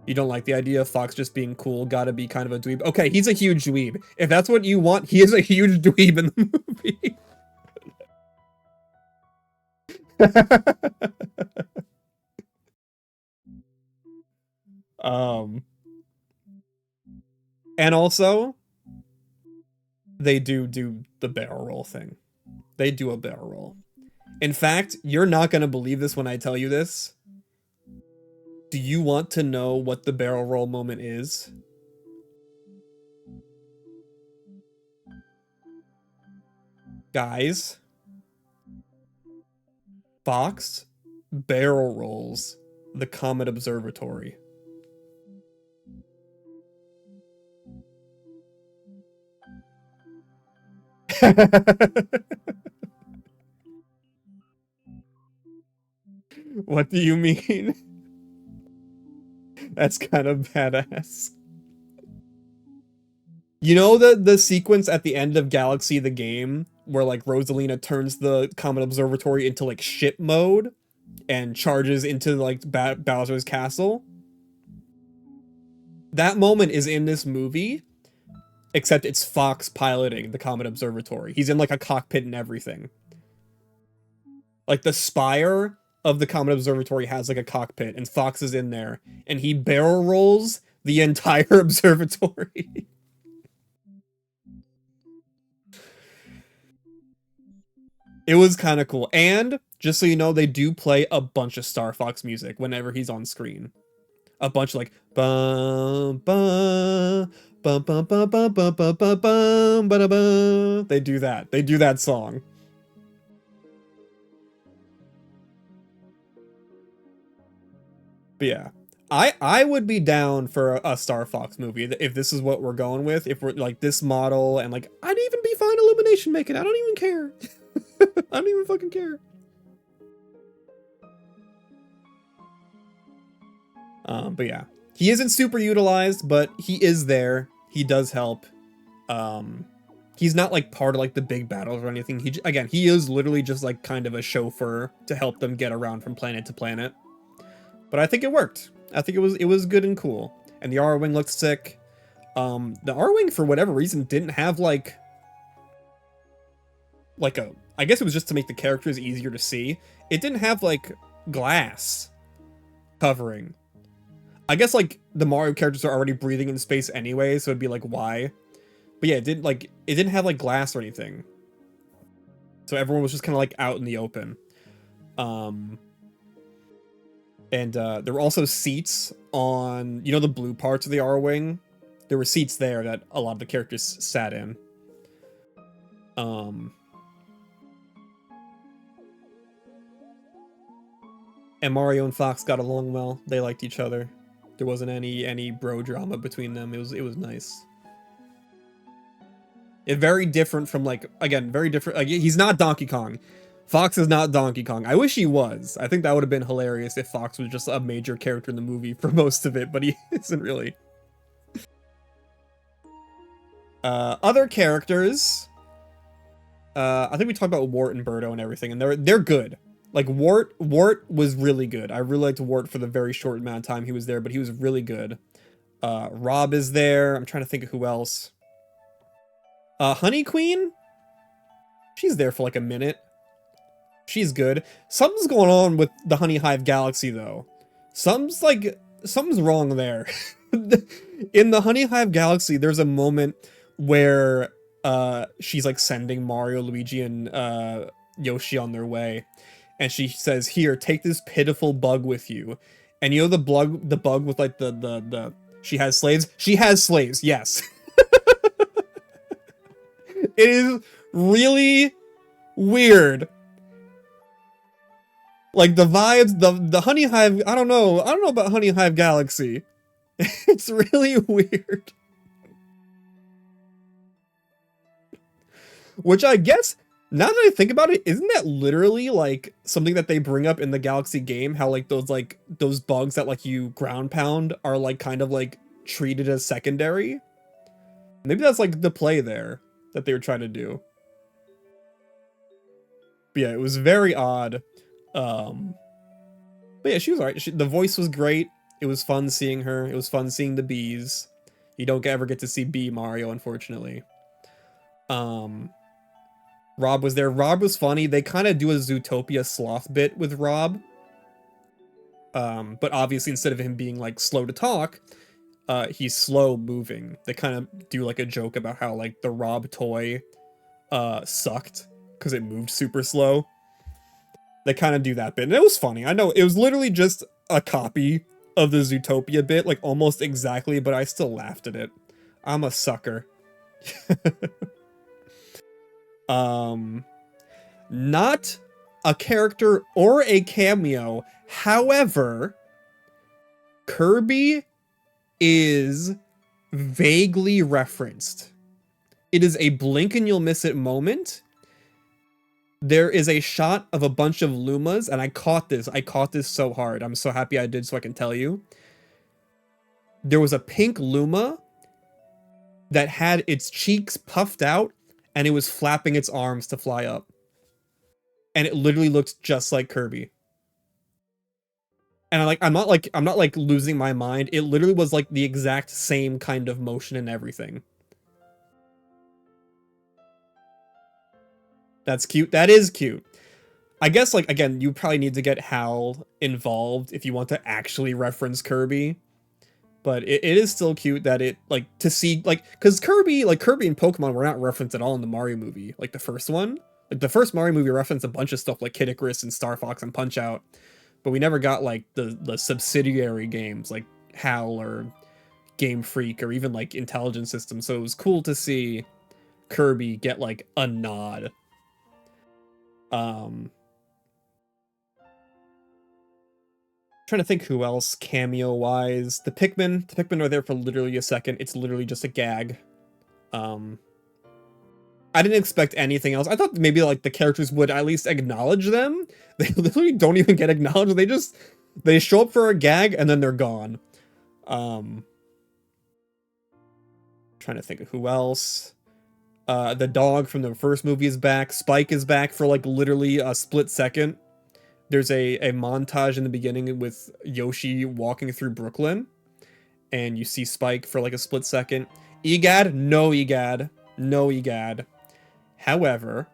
You don't like the idea of Fox just being cool, gotta be kind of a dweeb? Okay, he's a huge dweeb. If that's what you want, he is a huge dweeb in the movie. um, and also, they do the barrel roll thing. They do a barrel roll. In fact, you're not gonna believe this when I tell you this. Do you want to know what the barrel roll moment is? Guys, Fox barrel rolls the Comet Observatory. What do you mean? That's kind of badass. You know the sequence at the end of Galaxy the game where like Rosalina turns the Comet Observatory into like ship mode and charges into like Bowser's castle? That moment is in this movie, except it's Fox piloting the Comet Observatory. He's in like a cockpit and everything. Like the spire of the Comet Observatory has like a cockpit, and Fox is in there, and he barrel rolls the entire observatory. It was kind of cool. And just so you know, they do play a bunch of Star Fox music whenever he's on screen. A bunch of like bum bum bum bum bum bum bum bum bum bum ba bum. They do that. They do that song. But yeah. I would be down for a Star Fox movie if this is what we're going with. If we're like this model and like I'd even be fine Illumination making. I don't even care. I don't even fucking care. But yeah, he isn't super utilized, but he is there. He does help. He's not like part of like the big battles or anything. He is literally just like kind of a chauffeur to help them get around from planet to planet. But I think it worked. I think it was good and cool. And the R-Wing looked sick. The R-Wing for whatever reason didn't have like a, I guess it was just to make the characters easier to see. It didn't have like glass covering. I guess like the Mario characters are already breathing in space anyway, so it'd be like why. But yeah, it didn't have like glass or anything. So everyone was just kind of like out in the open. And there were also seats on, you know, the blue parts of the R-Wing? There were seats there that a lot of the characters sat in. And Mario and Fox got along well. They liked each other. There wasn't any bro drama between them. It was nice. It very different from like, again, very different. Like he's not Donkey Kong. Fox is not Donkey Kong. I wish he was. I think that would have been hilarious if Fox was just a major character in the movie for most of it, but he isn't really. Other characters. I think we talked about Wart and Birdo and everything, and they're good. Like Wart was really good. I really liked Wart for the very short amount of time he was there, but he was really good. Rob is there. I'm trying to think of who else. Honey Queen? She's there for like a minute. She's good. Something's going on with the Honey Hive Galaxy though. Something's wrong there. In the Honey Hive Galaxy, there's a moment where she's like sending Mario, Luigi, and Yoshi on their way. And she says, "Here, take this pitiful bug with you." And you know the bug with like the she has slaves? She has slaves, yes. It is really weird. Like the vibes, the Honey Hive, I don't know about Honey Hive Galaxy. It's really weird. Which I guess, now that I think about it, isn't that literally like something that they bring up in the Galaxy game? How like those bugs that like you ground pound are like kind of like treated as secondary? Maybe that's like the play there that they were trying to do. But yeah, it was very odd. But yeah, she was alright. The voice was great. It was fun seeing her. It was fun seeing the bees. You don't ever get to see Bee Mario, unfortunately. Rob was there. Rob was funny. They kind of do a Zootopia sloth bit with Rob. But obviously instead of him being like slow to talk, he's slow moving. They kind of do like a joke about how like the Rob toy sucked because it moved super slow. They kind of do that bit, and it was funny. I know it was literally just a copy of the Zootopia bit, like almost exactly, but I still laughed at it. I'm a sucker. Not a character or a cameo. However, Kirby is vaguely referenced. It is a blink and you'll miss it moment. There is a shot of a bunch of Lumas, and I caught this so hard. I'm so happy I did so I can tell you. There was a pink Luma that had its cheeks puffed out, and it was flapping its arms to fly up. And it literally looked just like Kirby. And I'm not losing my mind. It literally was like the exact same kind of motion and everything. That's cute. That is cute. I guess, like, again, you probably need to get Hal involved if you want to actually reference Kirby. But it is still cute that it, like, to see, like, because Kirby and Pokemon were not referenced at all in the Mario movie. Like, the first one. Like, the first Mario movie referenced a bunch of stuff like Kid Icarus and Star Fox and Punch-Out. But we never got, like, the subsidiary games, like HAL or Game Freak or even, like, Intelligent System. So it was cool to see Kirby get, like, a nod. Trying to think who else cameo wise. The Pikmin are there for literally a second. It's literally just a gag. I didn't expect anything else. I thought maybe like the characters would at least acknowledge them. They literally don't even get acknowledged. They show up for a gag and then they're gone. Trying to think of who else. The dog from the first movie is back. Spike is back for like literally a split second. There's a montage in the beginning with Yoshi walking through Brooklyn. And you see Spike for like a split second. Egad? No Egad. No Egad. However,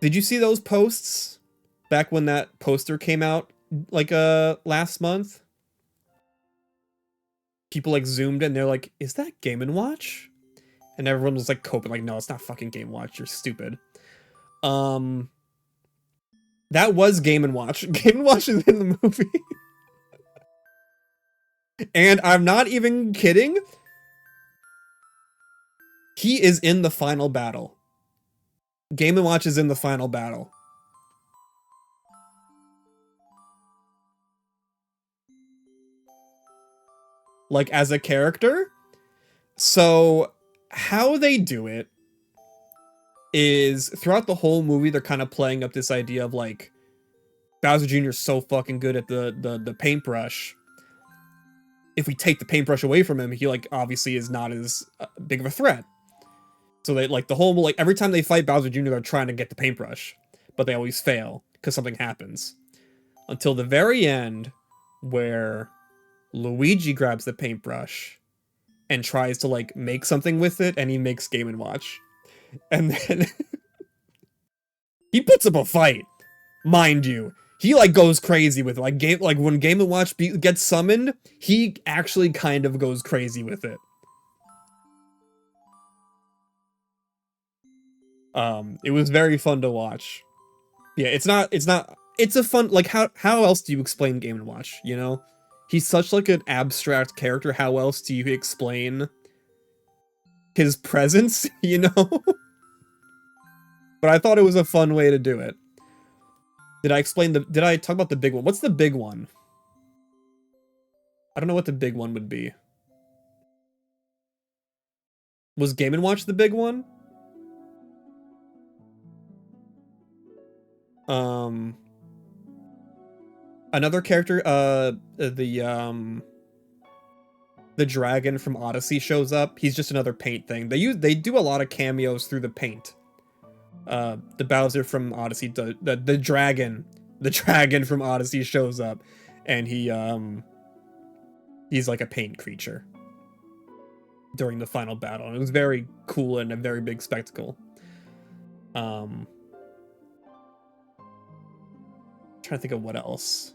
did you see those posts back when that poster came out like last month? People like zoomed in, they're like, is that Game & Watch? And everyone was like coping, like, no, it's not fucking Game & Watch, you're stupid. That was Game & Watch. Game & Watch is in the movie. And I'm not even kidding. He is in the final battle. Game & Watch is in the final battle. Like, as a character? So, how they do it is, throughout the whole movie, they're kind of playing up this idea of, like, Bowser Jr. is so fucking good at the paintbrush if we take the paintbrush away from him, he like obviously is not as big of a threat. So they like the whole like every time they fight Bowser Jr., they're trying to get the paintbrush, but they always fail because something happens. Until the very end, where Luigi grabs the paintbrush and tries to like make something with it, and he makes Game and Watch, and then he puts up a fight, mind you. He like goes crazy with it. Like when Game and Watch gets summoned, he actually kind of goes crazy with it. It was very fun to watch. Yeah, it's a fun, like, how else do you explain Game & Watch, you know? He's such, like, an abstract character, how else do you explain his presence, you know? But I thought it was a fun way to do it. Did I talk about the big one? What's the big one? I don't know what the big one would be. Was Game & Watch the big one? Another character, the dragon from Odyssey shows up. He's just another paint thing. They do a lot of cameos through the paint. The Bowser from Odyssey, the dragon from Odyssey shows up, and he's like a paint creature during the final battle. And it was very cool and a very big spectacle. Trying to think of what else.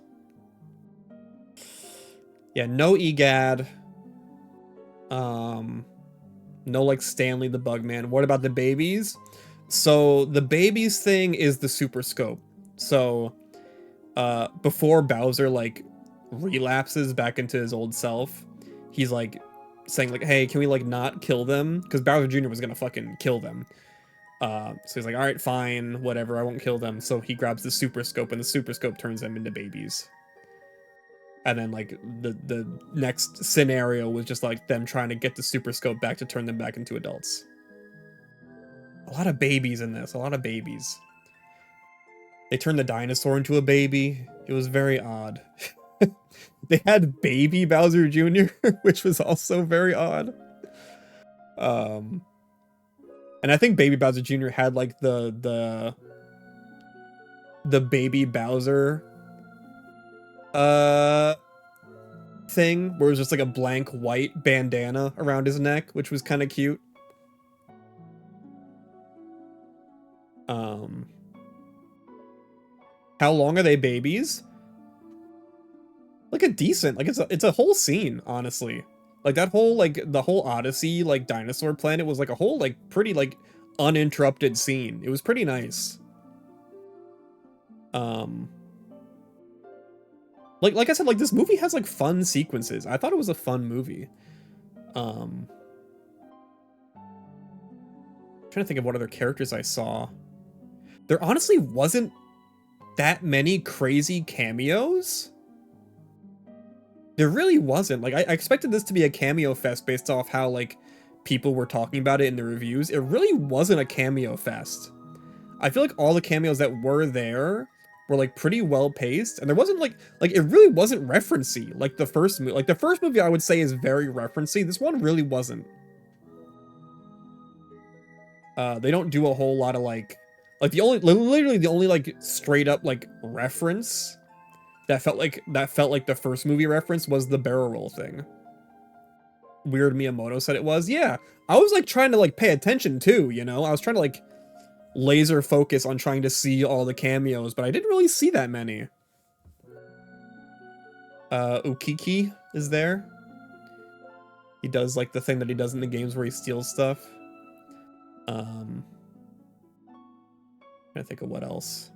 Yeah, no EGAD. No like Stanley the Bugman. What about the babies? So the babies thing is the super scope. So before Bowser like relapses back into his old self, he's like saying like, hey, can we like not kill them? Because Bowser Jr. was gonna fucking kill them. So he's like, all right, fine, whatever, I won't kill them. So he grabs the super scope, and the super scope turns them into babies. And then like the next scenario was just like them trying to get the super scope back to turn them back into adults. A lot of babies in this, a lot of babies. They turned the dinosaur into a baby. It was very odd. They had baby Bowser Jr., which was also very odd. And I think baby Bowser Jr. had like the baby Bowser thing where it was just like a blank white bandana around his neck, which was kind of cute. How long are they babies? Like a decent, like it's a whole scene, honestly. Like that whole like the whole Odyssey like dinosaur planet was like a whole like pretty like uninterrupted scene. It was pretty nice. Like I said, like this movie has like fun sequences. I thought it was a fun movie. Trying to think of what other characters I saw. There honestly wasn't that many crazy cameos. There really wasn't. Like I expected this to be a cameo fest based off how like people were talking about it in the reviews. It really wasn't a cameo fest. I feel like all the cameos that were there were like pretty well paced, and there wasn't like it really wasn't referencey like the first movie. Like the first movie I would say is very referencey. This one really wasn't. They don't do a whole lot of like literally the only like straight up like reference that felt like the first movie reference was the barrel roll thing. Weird Miyamoto said it was. Yeah, I was like trying to like pay attention too, you know? I was trying to like laser focus on trying to see all the cameos, but I didn't really see that many. Ukiki is there. He does like the thing that he does in the games where he steals stuff. Trying to think of what else.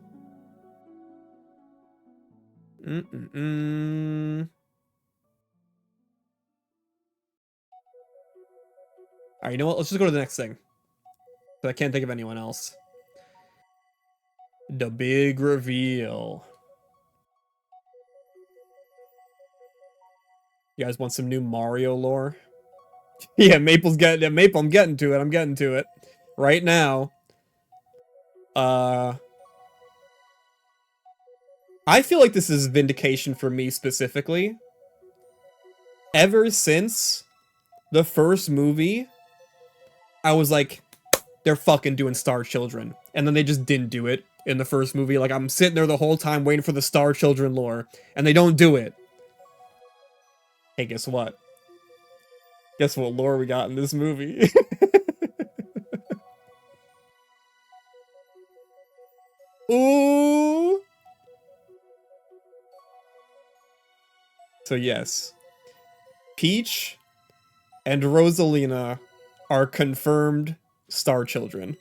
Alright, you know what? Let's just go to the next thing. But I can't think of anyone else. The big reveal. You guys want some new Mario lore? Yeah, Maple's getting it. Maple, I'm getting to it. I'm getting to it. Right now. I feel like this is vindication for me specifically. Ever since the first movie, I was like, they're fucking doing Star Children. And then they just didn't do it in the first movie. Like, I'm sitting there the whole time waiting for the Star Children lore, and they don't do it. Hey, guess what? Guess what lore we got in this movie? Ooh! So yes, Peach and Rosalina are confirmed Star Children.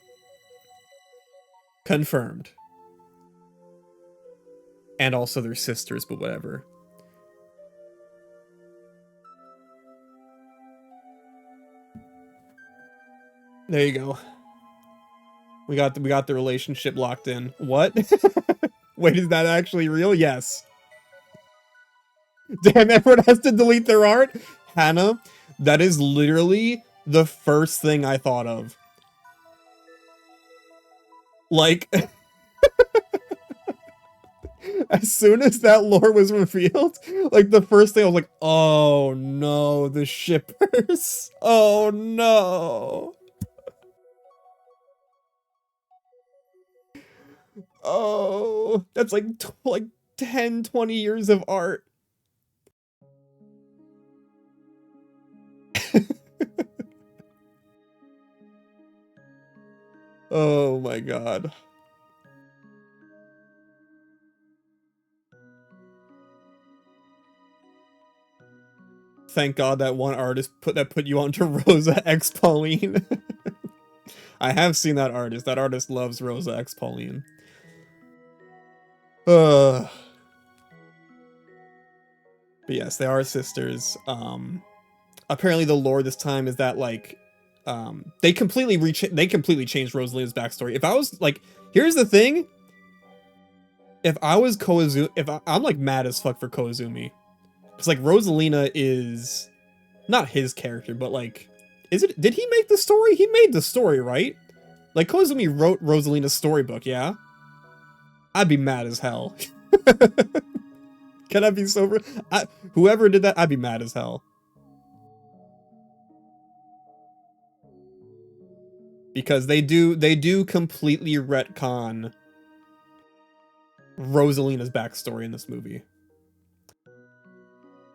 Confirmed. And also their sisters, but whatever. There you go. We got the relationship locked in. What? Wait, is that actually real? Yes. Damn, everyone has to delete their art? Hannah, that is literally the first thing I thought of. Like, as soon as that lore was revealed, like, the first thing I was like, oh no, the shippers. Oh no. Oh, that's like, like 10, 20 years of art. Oh my god. Thank God that one artist put you onto Rosa X Pauline. I have seen that artist. That artist loves Rosa X Pauline. But yes, they are sisters. Apparently the lore this time is that like they completely changed Rosalina's backstory. If I was like, here's the thing. If I was Koizumi, I'm like mad as fuck for Koizumi. Cuz like Rosalina is not his character, but like did he make the story? He made the story, right? Like Koizumi wrote Rosalina's storybook, yeah? I'd be mad as hell. Can I be sober? Whoever did that, I'd be mad as hell. Because they do completely retcon Rosalina's backstory in this movie.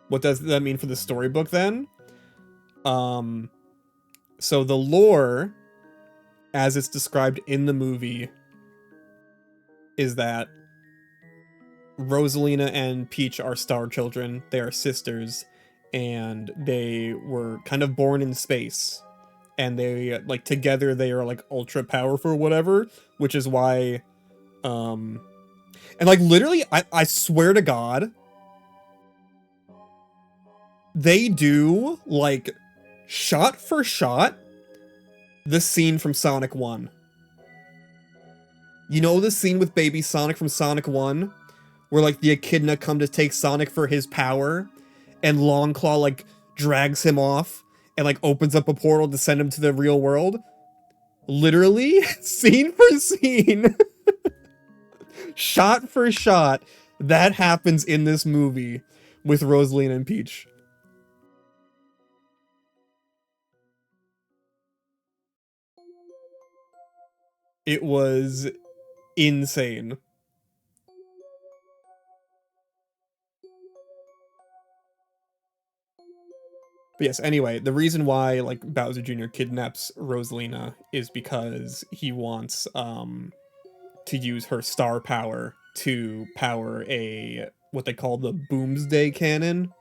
What does that mean for the storybook then? So the lore, as it's described in the movie, is that Rosalina and Peach are star children. They are sisters, and they were kind of born in space. And they, like, together they are, like, ultra powerful or whatever, which is why, and, like, literally, I swear to God, they do, like, shot for shot, the scene from Sonic 1. You know the scene with Baby Sonic from Sonic 1? Where, like, the Echidna come to take Sonic for his power, and Longclaw, like, drags him off, and, like, opens up a portal to send him to the real world? Literally, scene for scene, shot for shot, that happens in this movie with Rosalina and Peach. It was insane. But yes, anyway, the reason why, like, Bowser Jr. kidnaps Rosalina is because he wants, to use her star power to power what they call the Boomsday Cannon,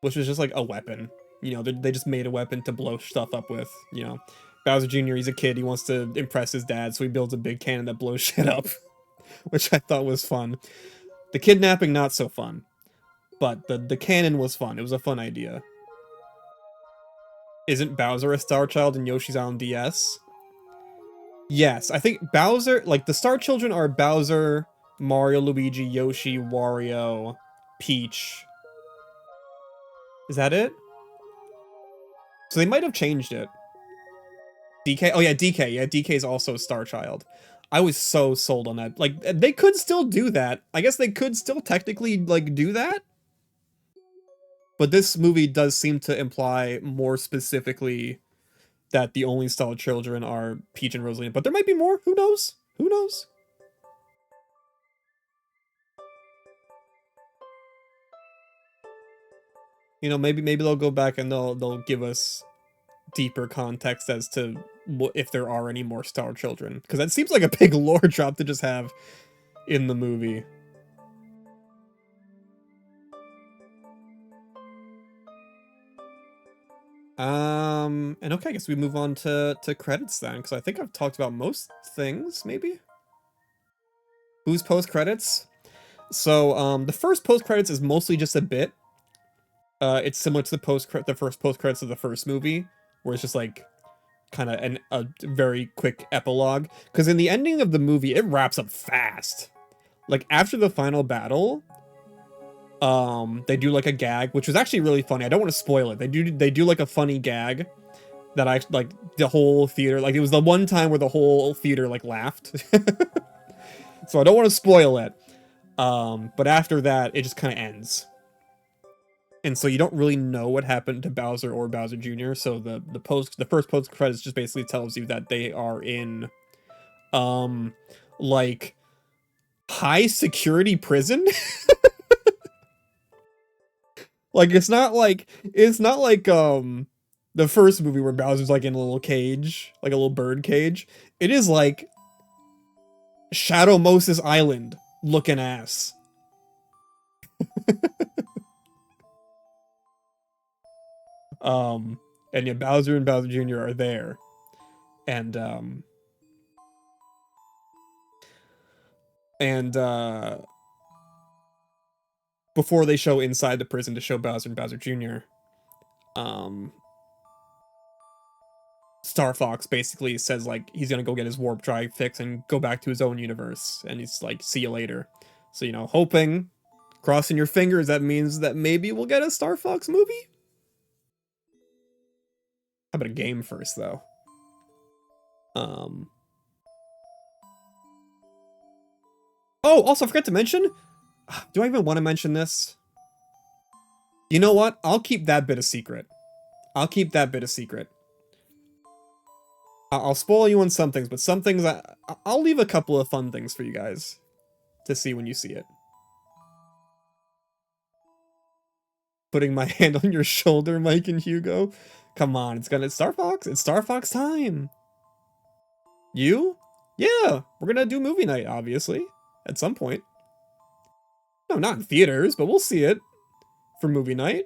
which is just like a weapon. You know, they just made a weapon to blow stuff up with, you know. Bowser Jr., he's a kid, he wants to impress his dad, so he builds a big cannon that blows shit up, which I thought was fun. The kidnapping, not so fun, but the cannon was fun. It was a fun idea. Isn't Bowser a star child in Yoshi's Island DS? Yes, I think Bowser, like, the Star Children are Bowser, Mario, Luigi, Yoshi, Wario, Peach. Is that it? So they might have changed it. DK? Oh yeah, DK. Yeah, DK is also a Star Child. I was so sold on that. Like, they could still do that. I guess they could still technically, like, do that? But this movie does seem to imply more specifically that the only star children are Peach and Rosalina. But there might be more. Who knows? Who knows? You know, maybe they'll go back and they'll give us deeper context as to if there are any more star children, because that seems like a big lore drop to just have in the movie. And okay, I guess we move on to credits then, because I think I've talked about most things, maybe? Who's post-credits? So, the first post-credits is mostly just a bit. It's similar to the first post-credits of the first movie, where it's just like, kind of a very quick epilogue. Because in the ending of the movie, it wraps up fast. Like, after the final battle, they do like a gag, which was actually really funny. I don't want to spoil it. They do like a funny gag that I like the whole theater, like it was the one time where the whole theater like laughed. So I don't want to spoil it. But after that, it just kind of ends. And so you don't really know what happened to Bowser or Bowser Jr. So the first post credits just basically tells you that they are in like high security prison. Like it's not like the first movie where Bowser's like in a little cage, like a little bird cage. It is like Shadow Moses Island looking ass. And yeah, Bowser and Bowser Jr. are there. And before they show inside the prison to show Bowser and Bowser Jr., Star Fox basically says like he's gonna go get his warp drive fix and go back to his own universe, and he's like, see you later. So, you know, hoping, crossing your fingers, that means that maybe we'll get a Star Fox movie? How about a game first, though? Oh, also, I forgot to mention, do I even want to mention this? You know what? I'll keep that bit a secret. I'll keep that bit a secret. I'll spoil you on some things, but some things, I'll leave a couple of fun things for you guys to see when you see it. Putting my hand on your shoulder, Mike and Hugo. Come on, it's Star Fox. It's Star Fox time. You? Yeah, we're gonna do movie night, obviously, at some point. No, not in theaters, but we'll see it for movie night.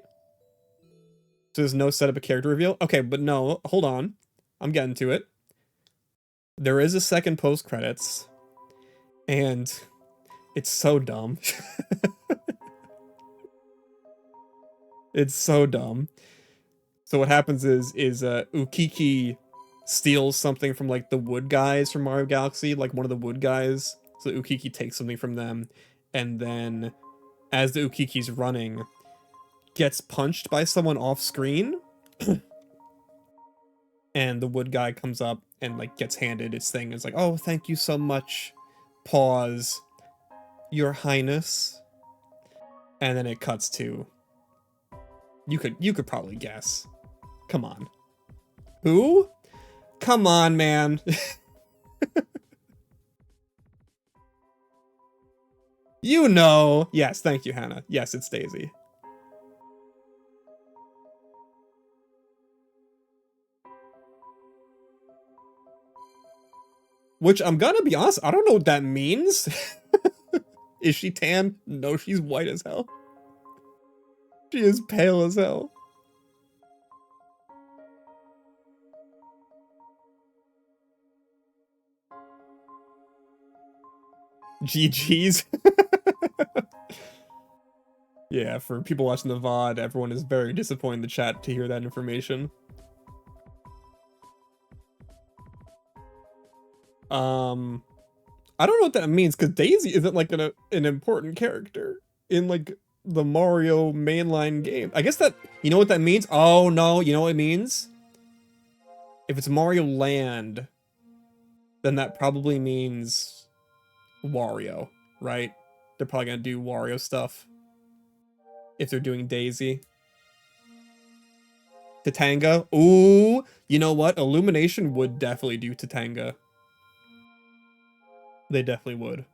So there's no setup of character reveal? Okay, but no, hold on. I'm getting to it. There is a second post-credits, and it's so dumb. It's so dumb. So what happens is Ukiki steals something from like the wood guys from Mario Galaxy, like one of the wood guys. So Ukiki takes something from them, and then as the Ukiki's running, gets punched by someone off screen. And the wood guy comes up and like gets handed his thing. It's like, oh, thank you so much. Pause. Your Highness. And then it cuts to, you could probably guess. Come on. Who? Come on, man. You know. Yes, thank you, Hannah. Yes, it's Daisy. Which I'm gonna be honest, I don't know what that means. Is she tan? No, she's white as hell. She is pale as hell. GG's. Yeah, for people watching the VOD, everyone is very disappointed in the chat to hear that information. I don't know what that means, because Daisy isn't like an important character in like the Mario mainline game. I guess that, you know what that means? Oh no, you know what it means? If it's Mario Land, then that probably means Wario, right? They're probably gonna do Wario stuff if they're doing Daisy. Tatanga. Ooh, you know what? Illumination would definitely do Tatanga. They definitely would.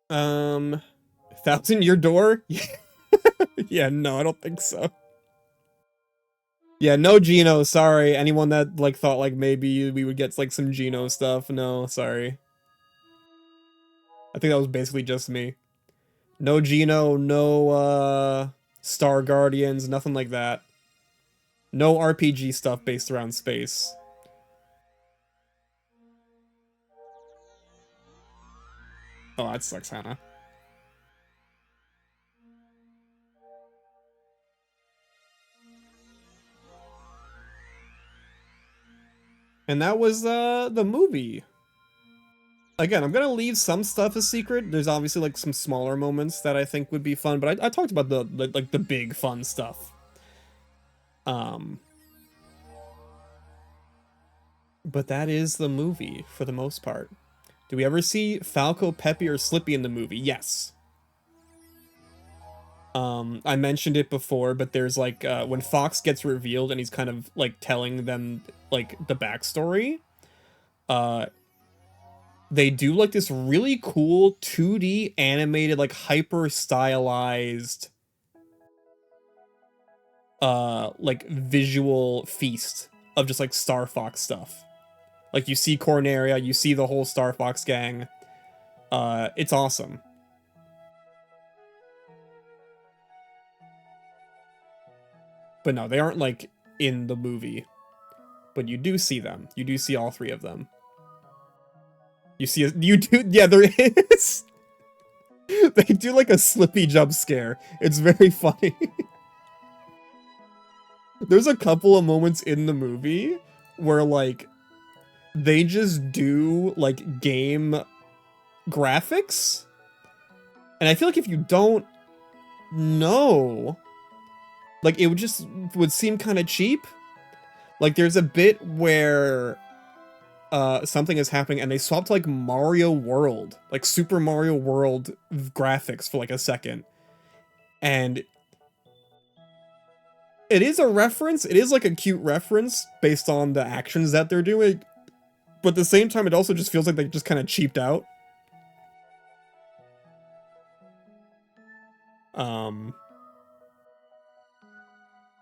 Um, Thousand Year Door? Yeah, no, I don't think so. Yeah, no Geno, sorry. Anyone that like thought like maybe we would get like some Geno stuff, no, sorry. I think that was basically just me. No Geno, no Star Guardians, nothing like that. No RPG stuff based around space. Oh, that sucks, Hannah. And that was the movie. Again, I'm gonna leave some stuff a secret. There's obviously like some smaller moments that I think would be fun, but I talked about the like the big fun stuff. Um, but that is the movie for the most part. Do we ever see Falco, Peppy, or Slippy in the movie? Yes. I mentioned it before, but there's like when Fox gets revealed and he's kind of like telling them like the backstory. Uh, they do like this really cool 2D animated like hyper stylized like visual feast of just like Star Fox stuff. Like you see Corneria, you see the whole Star Fox gang. It's awesome. But no, they aren't like in the movie. But you do see them. You do see all three of them. You do, yeah, there is. They do like a Slippy jump scare. It's very funny. There's a couple of moments in the movie where like they just do like game graphics. And I feel like if you don't know, like it would seem kind of cheap. Like there's a bit where something is happening and they swap to like Mario World, like Super Mario World graphics for like a second. And it is a reference, it is like a cute reference based on the actions that they're doing, but at the same time it also just feels like they just kind of cheaped out. Um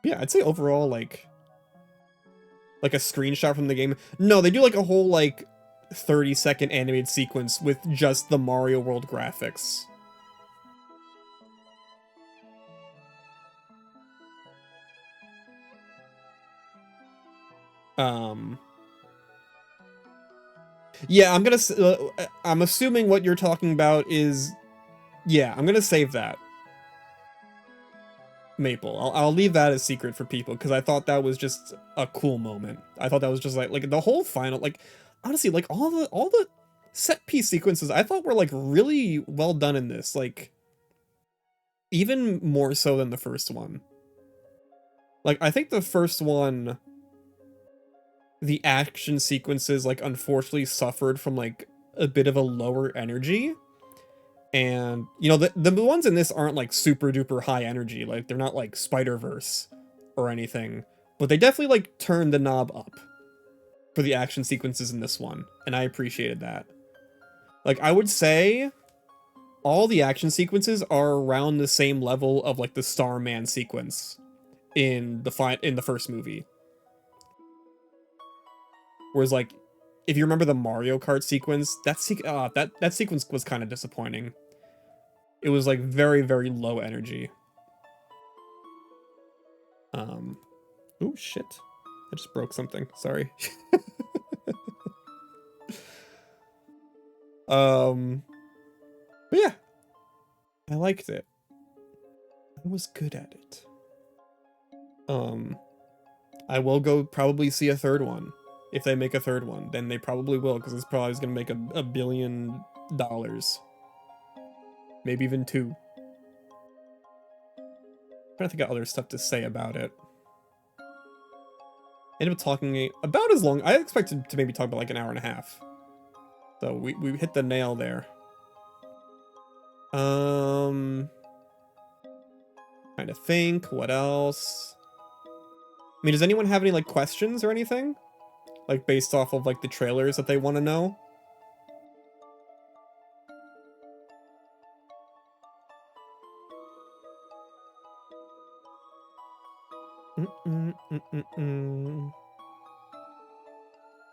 yeah, I'd say overall like a screenshot from the game. No, they do like a whole like 30-second animated sequence with just the Mario World graphics. Um, yeah, I'm assuming what you're talking about is, yeah, I'm gonna save that. Maple. I'll leave that as secret for people because I thought that was just a cool moment. I thought that was just like the whole final, like honestly, like all the set piece sequences I thought were like really well done in this, like even more so than the first one. Like I think the first one, the action sequences like unfortunately suffered from like a bit of a lower energy. And you know the ones in this aren't like super duper high energy, like they're not like Spider-Verse or anything, but they definitely like turned the knob up for the action sequences in this one, and I appreciated that. Like I would say all the action sequences are around the same level of like the Starman sequence in the first movie. Whereas like if you remember the Mario Kart sequence, that sequence was kind of disappointing. It was like very, very low energy. Oh shit. I just broke something. Sorry. But yeah, I liked it. I was good at it. I will go probably see a third one. If they make a third one, then they probably will, because it's probably gonna make $1 billion. Maybe even two. I'm trying to think of other stuff to say about it. Ended up talking about as long. I expected to maybe talk about like an hour and a half. So we hit the nail there. Trying to think, what else? I mean, does anyone have any, like, questions or anything? Like, based off of, like, the trailers that they want to know?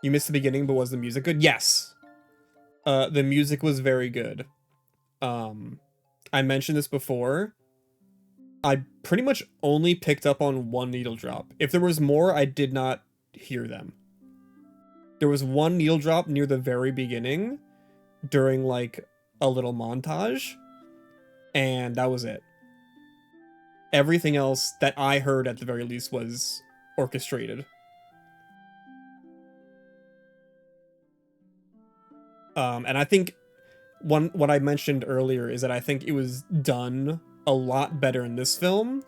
You missed the beginning, but was the music good? Yes. The music was very good. I mentioned this before. I pretty much only picked up on one needle drop. If there was more, I did not hear them. There was one needle drop near the very beginning during, like, a little montage, and that was it. Everything else that I heard at the very least was orchestrated. And I think what I mentioned earlier is that I think it was done a lot better in this film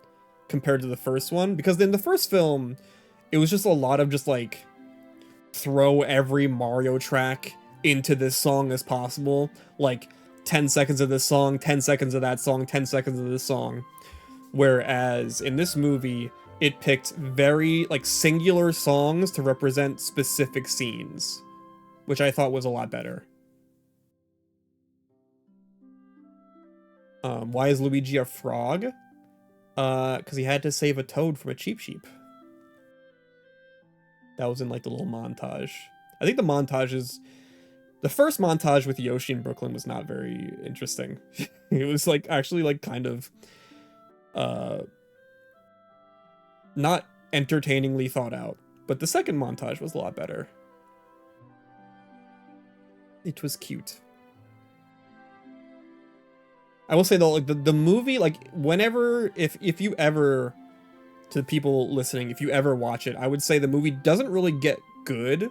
compared to the first one, because in the first film, it was just a lot of just, like, throw every Mario track into this song as possible. Like, 10 seconds of this song, 10 seconds of that song, 10 seconds of this song. Whereas in this movie, it picked very, like, singular songs to represent specific scenes, which I thought was a lot better. Why is Luigi a frog? Because he had to save a toad from a Cheep Cheep. That was in, like, the little montage. I think the montage is... The first montage with Yoshi in Brooklyn was not very interesting. It was, like, actually, like, kind of... not entertainingly thought out. But the second montage was a lot better. It was cute. I will say though, like, the movie, like, whenever, if you ever, to the people listening, if you ever watch it, I would say the movie doesn't really get good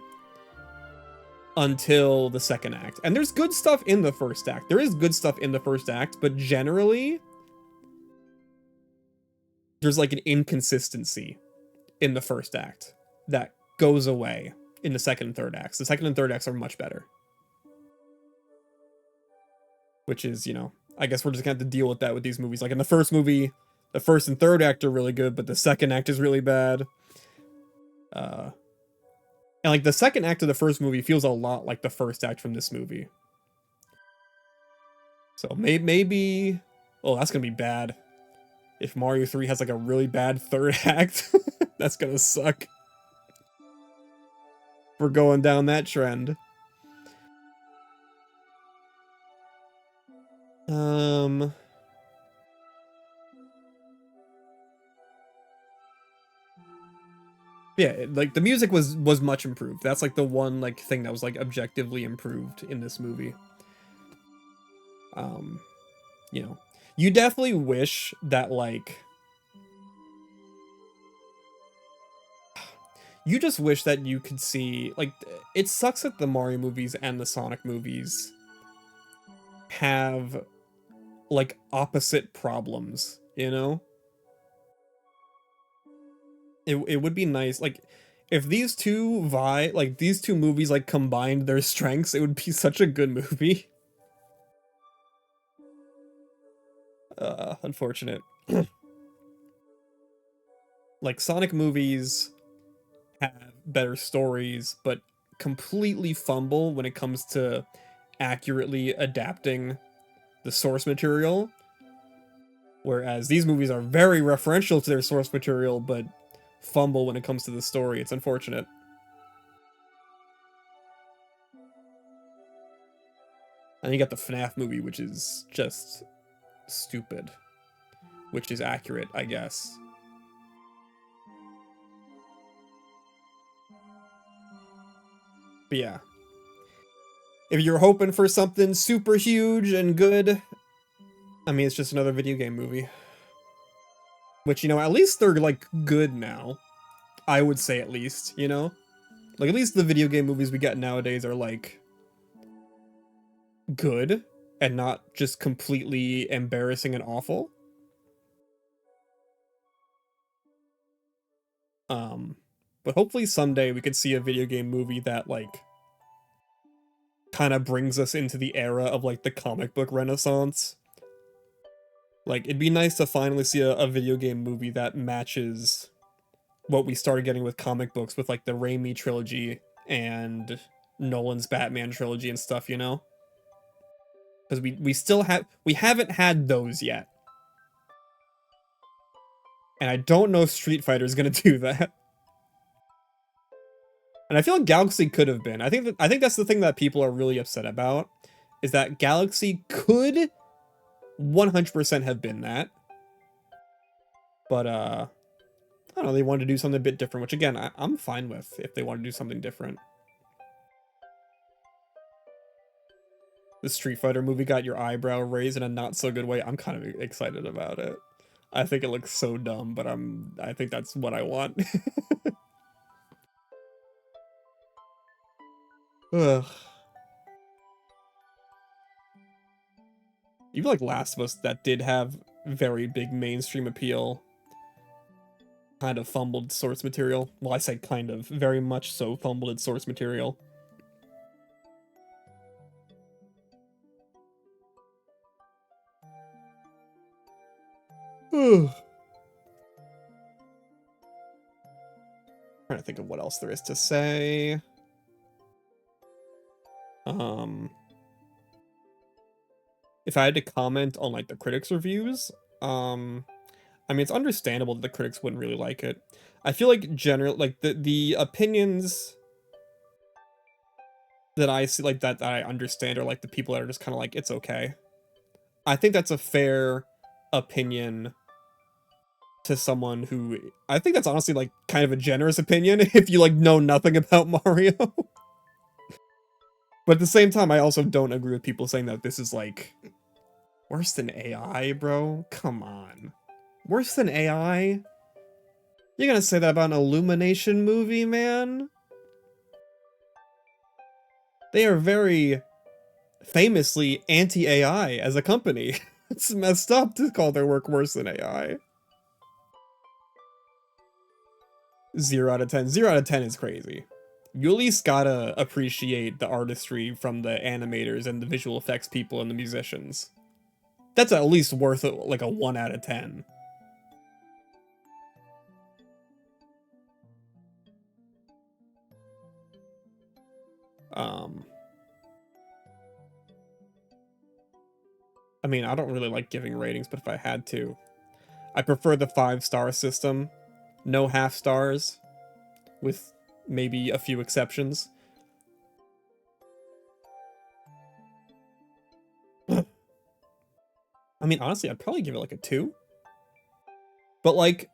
until the second act. And there's good stuff in the first act. There is good stuff in the first act, but generally, there's, like, an inconsistency in the first act that goes away in the second and third acts. The second and third acts are much better. Which is, you know, I guess we're just gonna have to deal with that with these movies. Like, in the first movie, the first and third act are really good, but the second act is really bad. And, like, the second act of the first movie feels a lot like the first act from this movie. So maybe... Oh, that's gonna be bad. If Mario 3 has, like, a really bad third act, that's gonna suck. We're going down that trend. Yeah, like, the music was much improved. That's, like, the one, like, thing that was, like, objectively improved in this movie. You know, you definitely wish that, like, you just wish that you could see, like, it sucks that the Mario movies and the Sonic movies have, like, opposite problems, you know? It would be nice, like, if these two these two movies, like, combined their strengths, it would be such a good movie. Unfortunate. Like, Sonic movies have better stories, but completely fumble when it comes to accurately adapting the source material. Whereas these movies are very referential to their source material, but fumble when it comes to the story. It's unfortunate. And you got the FNAF movie, which is just stupid. Which is accurate, I guess. But yeah. If you're hoping for something super huge and good, I mean, it's just another video game movie. Which, you know, at least they're, like, good now. I would say, at least, you know? Like, at least the video game movies we get nowadays are, like, good and not just completely embarrassing and awful. But hopefully someday we could see a video game movie that, like, kind of brings us into the era of like the comic book renaissance. Like, it'd be nice to finally see a video game movie that matches what we started getting with comic books with like the Raimi trilogy and Nolan's Batman trilogy and stuff, you know? Because we haven't had those yet. And I don't know if Street Fighter is gonna do that. And I feel like Galaxy could have been. I think that's the thing that people are really upset about, is that Galaxy could 100% have been that. But I don't know, they wanted to do something a bit different, which again, I'm fine with if they want to do something different. The Street Fighter movie got your eyebrow raised in a not so good way. I'm kind of excited about it. I think it looks so dumb, but I think that's what I want. Ugh. Even like Last of Us, that did have very big mainstream appeal, kind of fumbled source material. Well, I say kind of, very much so fumbled its source material. Trying to think of what else there is to say. If I had to comment on like the critics' reviews, I mean, it's understandable that the critics wouldn't really like it. I feel like generally, like the opinions that I see, like that I understand, are like the people that are just kind of like, it's okay. I think that's a fair opinion to someone who, I think that's honestly like kind of a generous opinion if you like know nothing about Mario. But at the same time, I also don't agree with people saying that this is like worse than AI, bro. Come on. Worse than AI? You're gonna say that about an Illumination movie, man? They are very famously anti-AI as a company. It's messed up to call their work worse than AI. 0 out of 10. 0 out of 10 is crazy. You at least gotta appreciate the artistry from the animators and the visual effects people and the musicians. That's at least worth like a 1 out of 10. I mean, I don't really like giving ratings, but if I had to, I prefer the 5-star system. No half stars, with maybe a few exceptions. I mean, honestly, I'd probably give it like a 2. But like,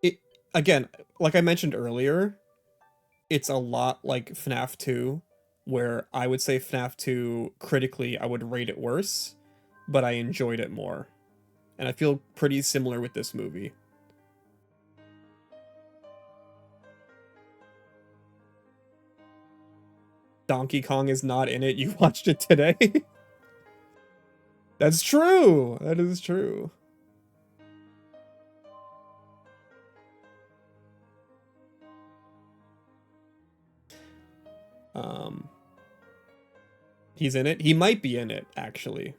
it again, like I mentioned earlier, it's a lot like FNAF 2, where I would say FNAF 2, critically, I would rate it worse, but I enjoyed it more. And I feel pretty similar with this movie. Donkey Kong is not in it. You watched it today? That's true. That is true. He's in it. He might be in it, actually.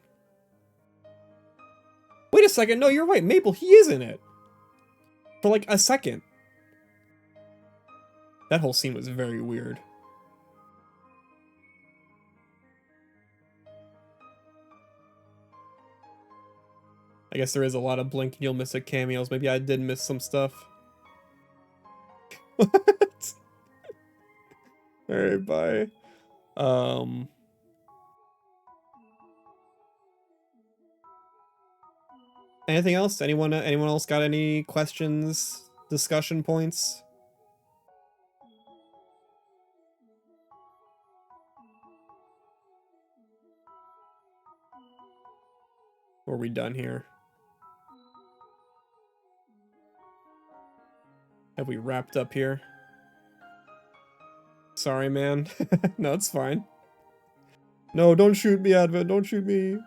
Wait a second. No, you're right. Mabel, he is in it. For like a second. That whole scene was very weird. I guess there is a lot of blink and you'll miss it cameos. Maybe I did miss some stuff. What? Alright, bye. Anything else? Anyone else got any questions, discussion points? Or are we done here? Have we wrapped up here? Sorry, man. No, it's fine. No, don't shoot me, Advent. Don't shoot me.